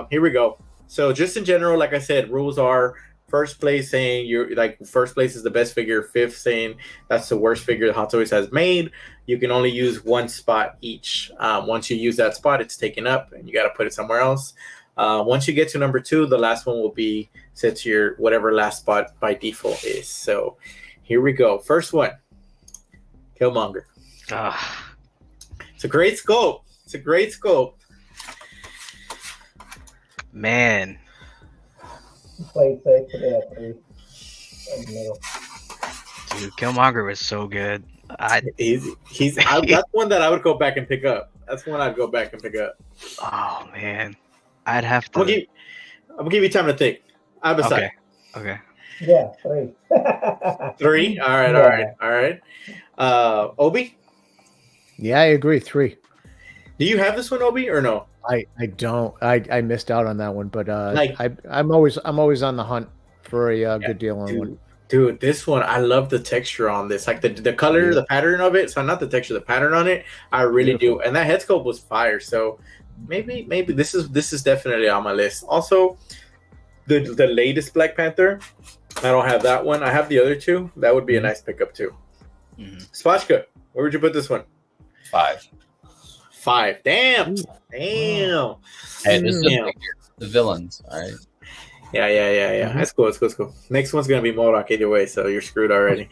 Speaker 1: here we go. So just in general, like I said, rules are First place saying you're like first place is the best figure. Fifth saying that's the worst figure Hot Toys has made. You can only use one spot each. Once you use that spot, it's taken up, and you got to put it somewhere else. Once you get to number 2, the last one will be set to your whatever last spot by default is. So here we go. First one, Killmonger. It's a great scope. It's a great scope.
Speaker 5: Man.
Speaker 2: Played safe today at 3.
Speaker 5: Dude, Killmonger was so good.
Speaker 1: That's one that I would go back and pick up. That's one I'd go back and pick up.
Speaker 5: Oh man, I'd have to.
Speaker 1: I'm gonna give you time to think. Abisai.
Speaker 5: Okay.
Speaker 2: Yeah, 3.
Speaker 1: 3. All right. Obi.
Speaker 3: Yeah, I agree. 3.
Speaker 1: Do you have this one, Obi, or no?
Speaker 3: I don't. I missed out on that one, but I'm always on the hunt for a good deal on one.
Speaker 1: Dude, this one, I love the texture on this. Like the color, the pattern of it. So not the texture, the pattern on it. I really do. And that head sculpt was fire. So maybe this is definitely on my list. Also, the latest Black Panther. I don't have that one. I have the other 2. That would be a nice pickup too. Spotchka, where would you put this one?
Speaker 4: 5.
Speaker 1: 5. Damn.
Speaker 4: Hey, this is the villains. All right.
Speaker 1: Yeah. That's cool. Next one's gonna be Modok either way, so you're screwed already.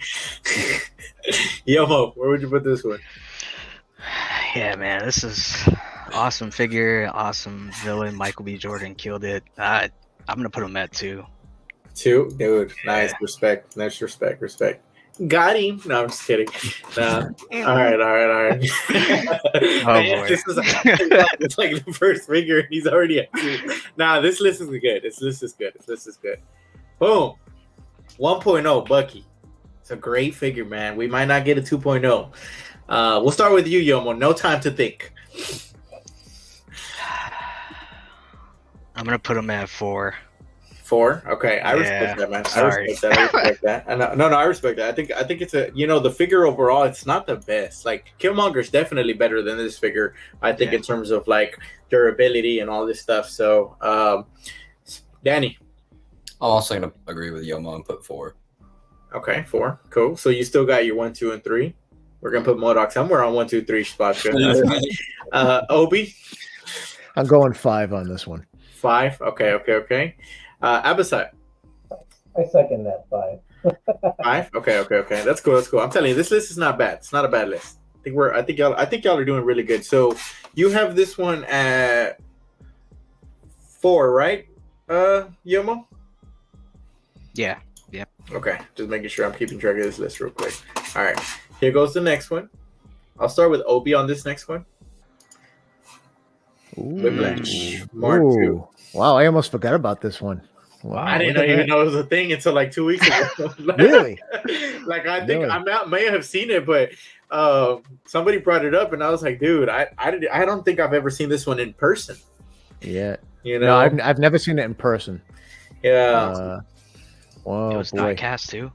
Speaker 1: Yomo, where would you put this one?
Speaker 5: Yeah, man, this is awesome figure, awesome villain. Michael B. Jordan killed it. I'm gonna put him at 2.
Speaker 1: 2, dude.
Speaker 5: Yeah.
Speaker 1: Nice respect. Got him. No, I'm just kidding. Nah. All right.
Speaker 5: Oh, boy.
Speaker 1: It's like the first figure, and he's already at 2. Nah, this list is good. This list is good. Boom. 1.0, Bucky. It's a great figure, man. We might not get a 2.0. We'll start with you, Yomo. No time to think.
Speaker 5: I'm gonna put him at 4.
Speaker 1: 4. Okay, I respect that, man.
Speaker 5: Sorry.
Speaker 1: I respect that. No, I respect that. I think it's the figure overall, it's not the best. Like Killmonger's definitely better than this figure. I think in terms of like durability and all this stuff. So, Danny.
Speaker 4: I'm also gonna agree with Yomo and put 4.
Speaker 1: Okay, 4. Cool. So you still got your 1, 2, and 3. We're gonna put Modok somewhere on 1, 2, 3 spots. Obi.
Speaker 3: I'm going 5 on this one.
Speaker 1: 5. Okay. Abisai.
Speaker 2: I second that 5.
Speaker 1: 5. Okay. That's cool. I'm telling you, this list is not bad. It's not a bad list. I think y'all are doing really good. So you have this one at 4, right? Yomo?
Speaker 5: Yeah. Yep.
Speaker 1: Okay. Just making sure I'm keeping track of this list real quick. All right. Here goes the next one. I'll start with Obi on this next one. Whiplash. Mark 2.
Speaker 3: Wow, I almost forgot about this one. Wow,
Speaker 1: I didn't even know it was a thing until like 2 weeks ago.
Speaker 3: Really?
Speaker 1: Like I think I may have seen it, but somebody brought it up, and I was like, dude, I don't think I've ever seen this one in person.
Speaker 3: Yeah,
Speaker 1: No,
Speaker 3: I've never seen it in person.
Speaker 1: Yeah.
Speaker 3: Wow,
Speaker 5: It was diecast too.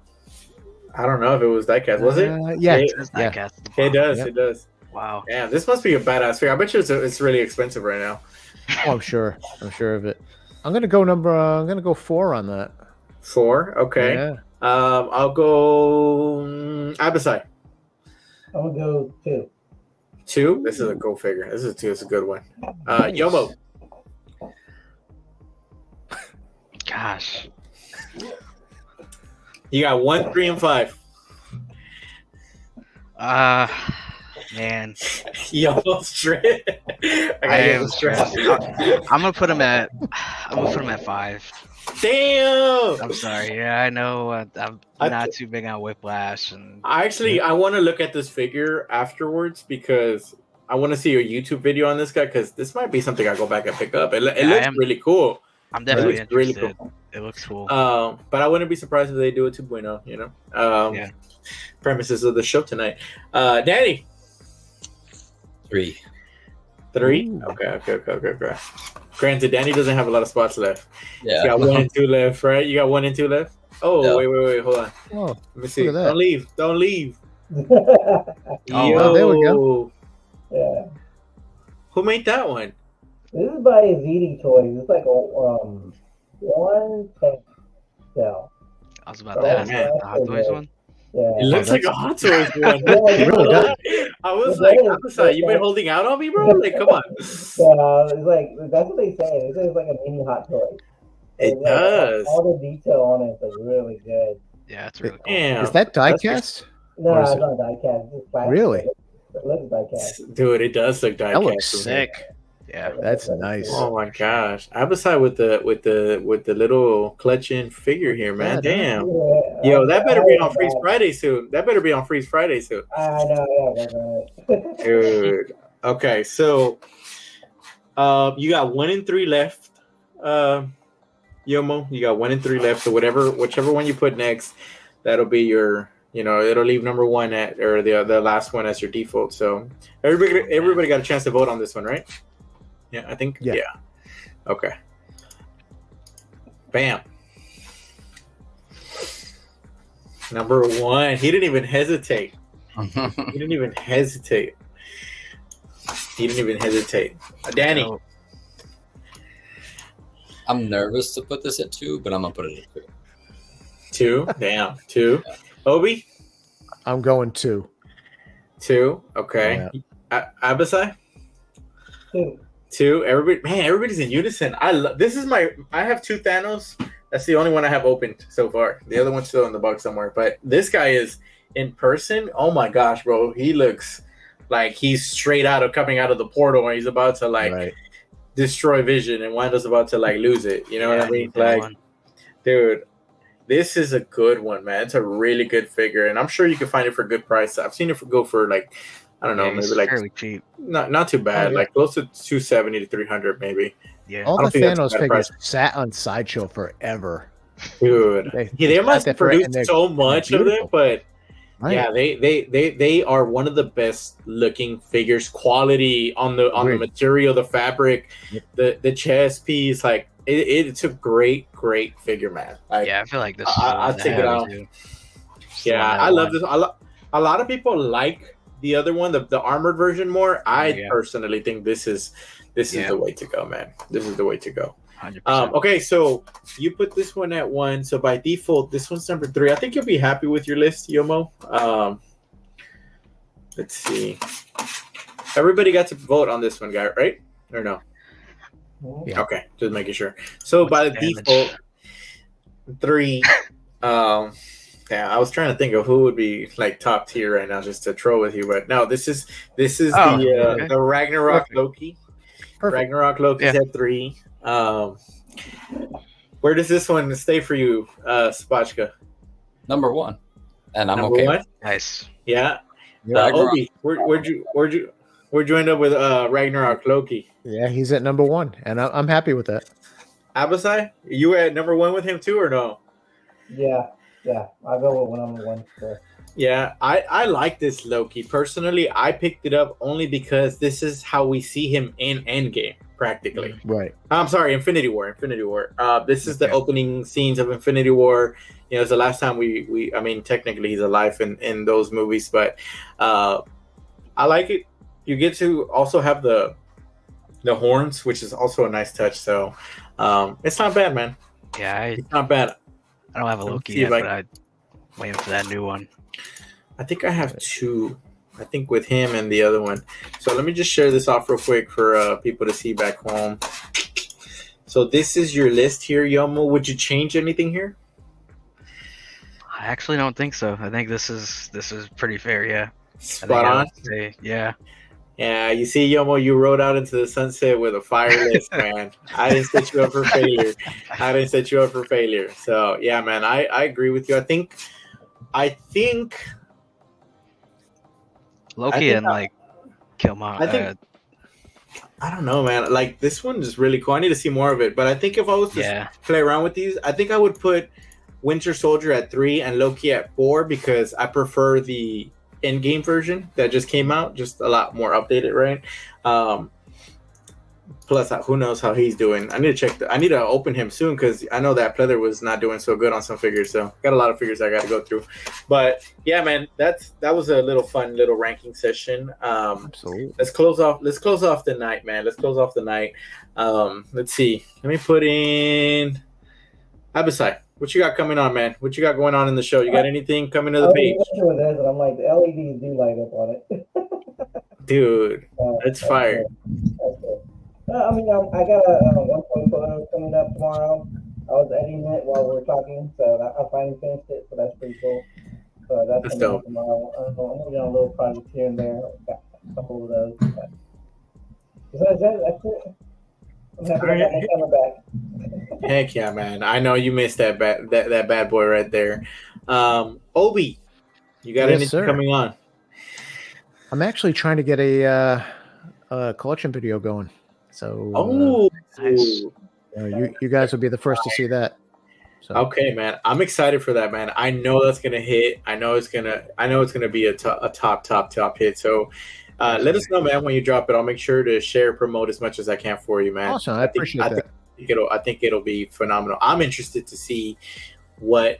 Speaker 1: I don't know if it was diecast. Was it?
Speaker 3: Yeah,
Speaker 5: It was diecast.
Speaker 1: It does.
Speaker 3: Yep.
Speaker 1: It does.
Speaker 5: Wow.
Speaker 1: Damn, this must be a badass figure. I bet you it's really expensive right now.
Speaker 3: Oh, I'm sure of it. I'm gonna go 4 on that.
Speaker 1: 4. Okay.
Speaker 3: Yeah.
Speaker 1: I'll go Abisai.
Speaker 2: I'm gonna go 2.
Speaker 1: 2. This is a go figure. This is 2. It's a good one. Yomo.
Speaker 5: Gosh.
Speaker 1: You got 1, 3, and 5.
Speaker 5: Man.
Speaker 1: Yomo's stressed.
Speaker 5: I am stressed. I'm gonna put him at 5.
Speaker 1: Damn.
Speaker 5: I'm sorry. Yeah, I know. I'm not too big on Whiplash, and
Speaker 1: I want to look at this figure afterwards because I want to see a YouTube video on this guy because this might be something I go back and pick up. It looks really cool.
Speaker 5: I'm definitely interested.
Speaker 1: Really cool.
Speaker 5: It looks cool.
Speaker 1: But I wouldn't be surprised if they do a 2.0. You know.
Speaker 5: Yeah.
Speaker 1: Premises of the show tonight. Danny.
Speaker 4: 3.
Speaker 1: 3.
Speaker 3: Ooh.
Speaker 1: Okay. Granted, Danny doesn't have a lot of spots left.
Speaker 4: Yeah.
Speaker 1: You got 1 and 2 left, right? You got 1 and 2 left. Oh,
Speaker 4: Yeah.
Speaker 1: wait, hold on.
Speaker 3: Oh,
Speaker 1: Let me see.
Speaker 3: look at that.
Speaker 1: Don't leave.
Speaker 5: Oh,
Speaker 3: wow, there we go.
Speaker 2: Yeah.
Speaker 1: Who made that one?
Speaker 2: This is by ZD Toys. It's like a 110. detail.
Speaker 5: I was about to ask
Speaker 1: man.
Speaker 5: the Hot Toys one.
Speaker 2: Yeah.
Speaker 1: It looks like a Hot Toys one.
Speaker 2: It
Speaker 3: really does.
Speaker 1: I was like, Abisai, you been holding out on me, bro? Like, come on.
Speaker 2: It's like that's what they say. They say it's like a mini Hot Toy.
Speaker 1: It
Speaker 2: Like,
Speaker 1: does.
Speaker 2: all the detail on it is like really good.
Speaker 5: Yeah, it's really cool.
Speaker 1: Damn.
Speaker 3: Is that die-cast?
Speaker 2: No,
Speaker 3: Or is
Speaker 2: it's
Speaker 3: it-
Speaker 2: not diecast. It's plastic.
Speaker 3: Really?
Speaker 2: It looks diecast.
Speaker 1: Dude, it does look die
Speaker 3: That looks
Speaker 1: cast.
Speaker 3: sick.
Speaker 5: Yeah.
Speaker 3: That's nice.
Speaker 1: Oh my gosh. Abisai with the little clutching figure here, man.
Speaker 3: Yeah,
Speaker 1: Damn.
Speaker 2: Yeah,
Speaker 1: Yo, that better be on Freeze Friday soon. That better be on Freeze Friday soon.
Speaker 2: I know, yeah, that's right.
Speaker 1: Dude. Okay, so you got 1 in 3 left. Yomo, you got 1 in 3 left. So whichever one you put next, that'll be your, it'll leave number 1 at, or the last one as your default. So everybody got a chance to vote on this one, right? Yeah, I think. Yeah. Okay. Bam. Number 1. He didn't even hesitate. Danny.
Speaker 4: I'm nervous to put this at 2, but I'm gonna put it at 2.
Speaker 1: 2. Damn. 2. Obi.
Speaker 3: I'm going 2.
Speaker 1: 2. Okay. Abisai. 2. Everybody's in unison. I have 2 Thanos. That's the only one I have opened so far. The other one's still in the box somewhere. But this guy is in person. Oh my gosh, bro. He looks like he's coming out of the portal and he's about to destroy Vision, and Wanda's about to lose it. You know what I mean? Dude, this is a good one, man. It's a really good figure, and I'm sure you can find it for a good price. I've seen it go for I don't know, maybe
Speaker 5: fairly cheap.
Speaker 1: Not too bad, close to 270 to 300 maybe.
Speaker 5: Yeah.
Speaker 3: All the Thanos figures sat on Sideshow forever.
Speaker 1: Dude, they must produce so much of them, but yeah, they are one of the best looking figures. Quality on the material, the fabric, the chest piece, it's a great figure, man.
Speaker 5: I feel like this.
Speaker 1: I'll take it out. Yeah, I love this. A lot of people like the other one, the armored version, more. I personally think this is the way to go, man. This is the way to go.
Speaker 5: 100%.
Speaker 1: Okay, so you put this one at 1. So by default, this one's number 3. I think you'll be happy with your list, Yomo. Let's see. Everybody got to vote on this one, guy, right? Or no?
Speaker 3: Yeah.
Speaker 1: Okay, just making sure. So by the default, 3. Yeah, I was trying to think of who would be top tier right now, just to troll with you, but no, this is the Ragnarok Loki. Perfect. Ragnarok Loki's at 3. Where does this one stay for you, Spachka?
Speaker 4: Number 1, and I'm
Speaker 1: number
Speaker 4: okay.
Speaker 1: 1?
Speaker 2: Nice.
Speaker 1: Yeah. Obi, where'd you end up with Ragnarok Loki?
Speaker 3: Yeah, he's at number 1, and I'm happy with that.
Speaker 1: Abisai, you were at number 1 with him too, or no?
Speaker 2: Yeah, I'll go with number 1. Sure.
Speaker 1: Yeah, I like this Loki. Personally, I picked it up only because this is how we see him in Endgame, practically.
Speaker 3: Right.
Speaker 1: I'm sorry, Infinity War. This is the opening scenes of Infinity War. It's the last time I mean, technically he's alive in those movies, but I like it. You get to also have the horns, which is also a nice touch. So it's not bad, man.
Speaker 5: Yeah,
Speaker 1: it's not bad.
Speaker 5: I don't have a Loki yet, but I'm waiting for that new one.
Speaker 1: I think I have 2. I think with him and the other one. So let me just share this off real quick for people to see back home. So this is your list here, Yomo. Would you change anything here?
Speaker 5: I actually don't think so. I think this is pretty fair. Yeah.
Speaker 1: Spot on.
Speaker 5: Yeah.
Speaker 1: Yeah, you see, Yomo, you rode out into the sunset with a fire list, man. I didn't set you up for failure. So yeah, man, I agree with you. I think
Speaker 5: Loki and Killmonger.
Speaker 1: I don't know, man. This one is really cool. I need to see more of it. But I think if I was to play around with these, I think I would put Winter Soldier at 3 and Loki at 4 because I prefer the Endgame version that just came out, just a lot more updated, right? Plus, who knows how he's doing? I need to I need to open him soon because I know that Pleather was not doing so good on some figures. So got a lot of figures I got to go through. But yeah, man, that was a fun little ranking session.
Speaker 3: Absolutely.
Speaker 1: Let's close off the night, man. Let's see. Let me put in Abisai. What you got coming on, man? What you got going on in the show? You got anything coming to the page?
Speaker 2: With this, and I'm like, the LEDs do light up on it.
Speaker 1: Dude, that's fire.
Speaker 2: That's good. I mean, I got a 1.0 photo coming up tomorrow. I was editing it while we were talking, so I finally finished it, so that's pretty cool. So that's coming up tomorrow. I'm working on a little project here and there. Got a couple of those. That's it. I'm happy I got my camera back.
Speaker 1: Heck yeah, man! I know you missed that bad boy right there. Obi, you got anything coming on?
Speaker 3: I'm actually trying to get a collection video going.
Speaker 1: So,
Speaker 3: nice. You guys will be the first to see that. So.
Speaker 1: Okay, man. I'm excited for that, man. I know that's gonna hit. I know it's gonna be a top hit. So, let us know, man, when you drop it. I'll make sure to share, promote as much as I can for you, man.
Speaker 3: Awesome. I appreciate that.
Speaker 1: I think it'll be phenomenal. I'm interested to see what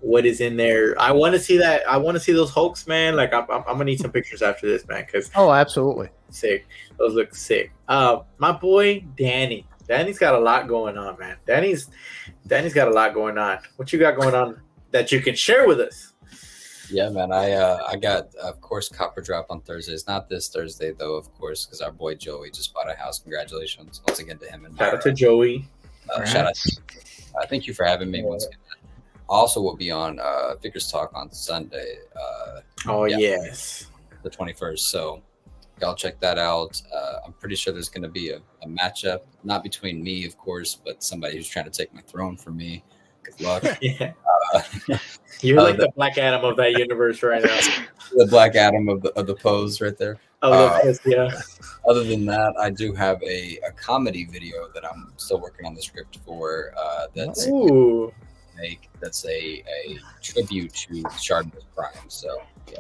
Speaker 1: is in there. I want to see that. I want to see those Hulks, man. Like I'm gonna need some pictures after this, man. Because
Speaker 3: absolutely
Speaker 1: sick. Those look sick. My boy Danny. Danny's got a lot going on, man. Danny's got a lot going on. What you got going on that you can share with us?
Speaker 4: Yeah, man. I got, of course, Copper Drop on Thursdays. Not this Thursday, though, of course, because our boy Joey just bought a house. Congratulations once again to him. And
Speaker 1: shout out to Joey.
Speaker 4: Shout out. Thank you for having me once again. Also, will be on Figures Talk on Sunday.
Speaker 1: Yes,
Speaker 4: the 21st. So y'all check that out. I'm pretty sure there's going to be a matchup, not between me, of course, but somebody who's trying to take my throne from me. Good luck.
Speaker 1: Yeah. You're like the Black Adam of that universe right now.
Speaker 4: The Black Adam of the pose right there.
Speaker 1: Yeah.
Speaker 4: Other than that, I do have a comedy video that I'm still working on the script for. That's a tribute to Chardonnay's Prime. So yeah.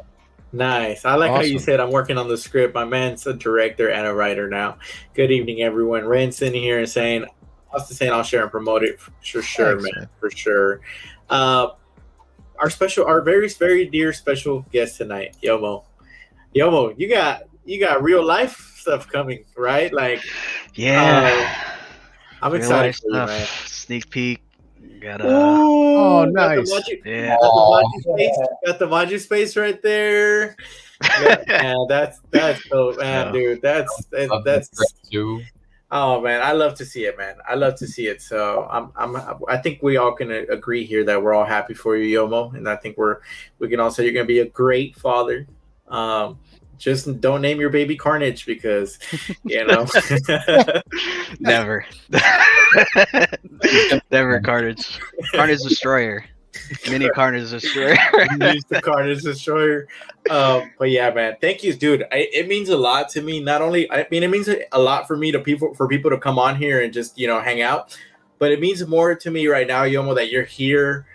Speaker 1: Nice. I like how you said I'm working on the script. My man's a director and a writer now. Good evening, everyone. Ren's sitting here and saying I'll share and promote it for sure, man. For sure. Our very, very dear special guest tonight, Yomo. Yomo, you got real life stuff coming, right? Like, I'm excited for you, man.
Speaker 5: Sneak peek. Got
Speaker 3: nice.
Speaker 1: Got the Maju space right there. Yeah, that's dope, man, dude. That's oh man, I love to see it, man. I love to see it. So I think we all can agree here that we're all happy for you, Yomo, and I think we can all say you're gonna be a great father. Just don't name your baby Carnage because
Speaker 5: never Carnage. Carnage Destroyer. Mini Carnage Destroyer.
Speaker 1: Use the Carnage Destroyer. But yeah, man, thank you, dude. It means a lot to me. Not only, it means a lot for me for people to come on here and just hang out, but it means more to me right now, Yomo, that you're here.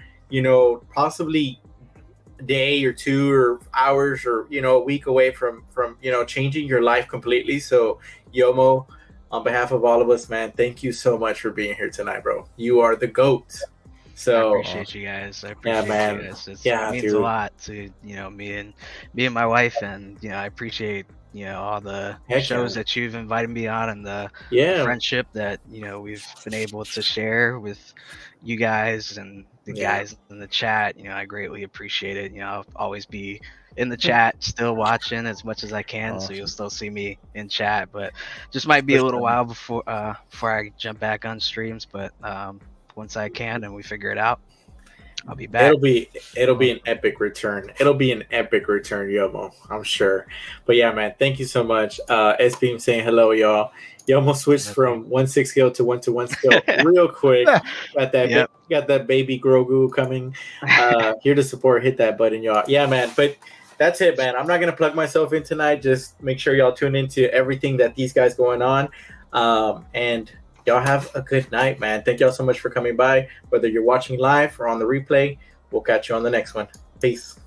Speaker 1: Possibly a day or 2 or hours or a week away from changing your life completely. So Yomo, on behalf of all of us, man, thank you so much for being here tonight, bro. You are the GOAT. So
Speaker 5: I appreciate you guys. I appreciate you guys. It means a lot to me and my wife, and I appreciate all the shows that you've invited me on, and the friendship that we've been able to share with you guys and the guys in the chat. I greatly appreciate it. I'll always be in the chat, still watching as much as I can. Awesome. So you'll still see me in chat, but just might be a little while before I jump back on streams. But once I can and we figure it out, I'll be back.
Speaker 1: It'll be an epic return. It'll be an epic return, Yomo, I'm sure. But yeah, man, thank you so much. S-Beam saying hello, y'all. Yomo switched from 1/6 scale to 1-to-1 scale real quick. Got that baby Grogu coming. Here to support. Hit that button, y'all. Yeah, man. But that's it, man. I'm not gonna plug myself in tonight. Just make sure y'all tune into everything that these guys going on. And y'all have a good night, man. Thank y'all so much for coming by. Whether you're watching live or on the replay, we'll catch you on the next one. Peace.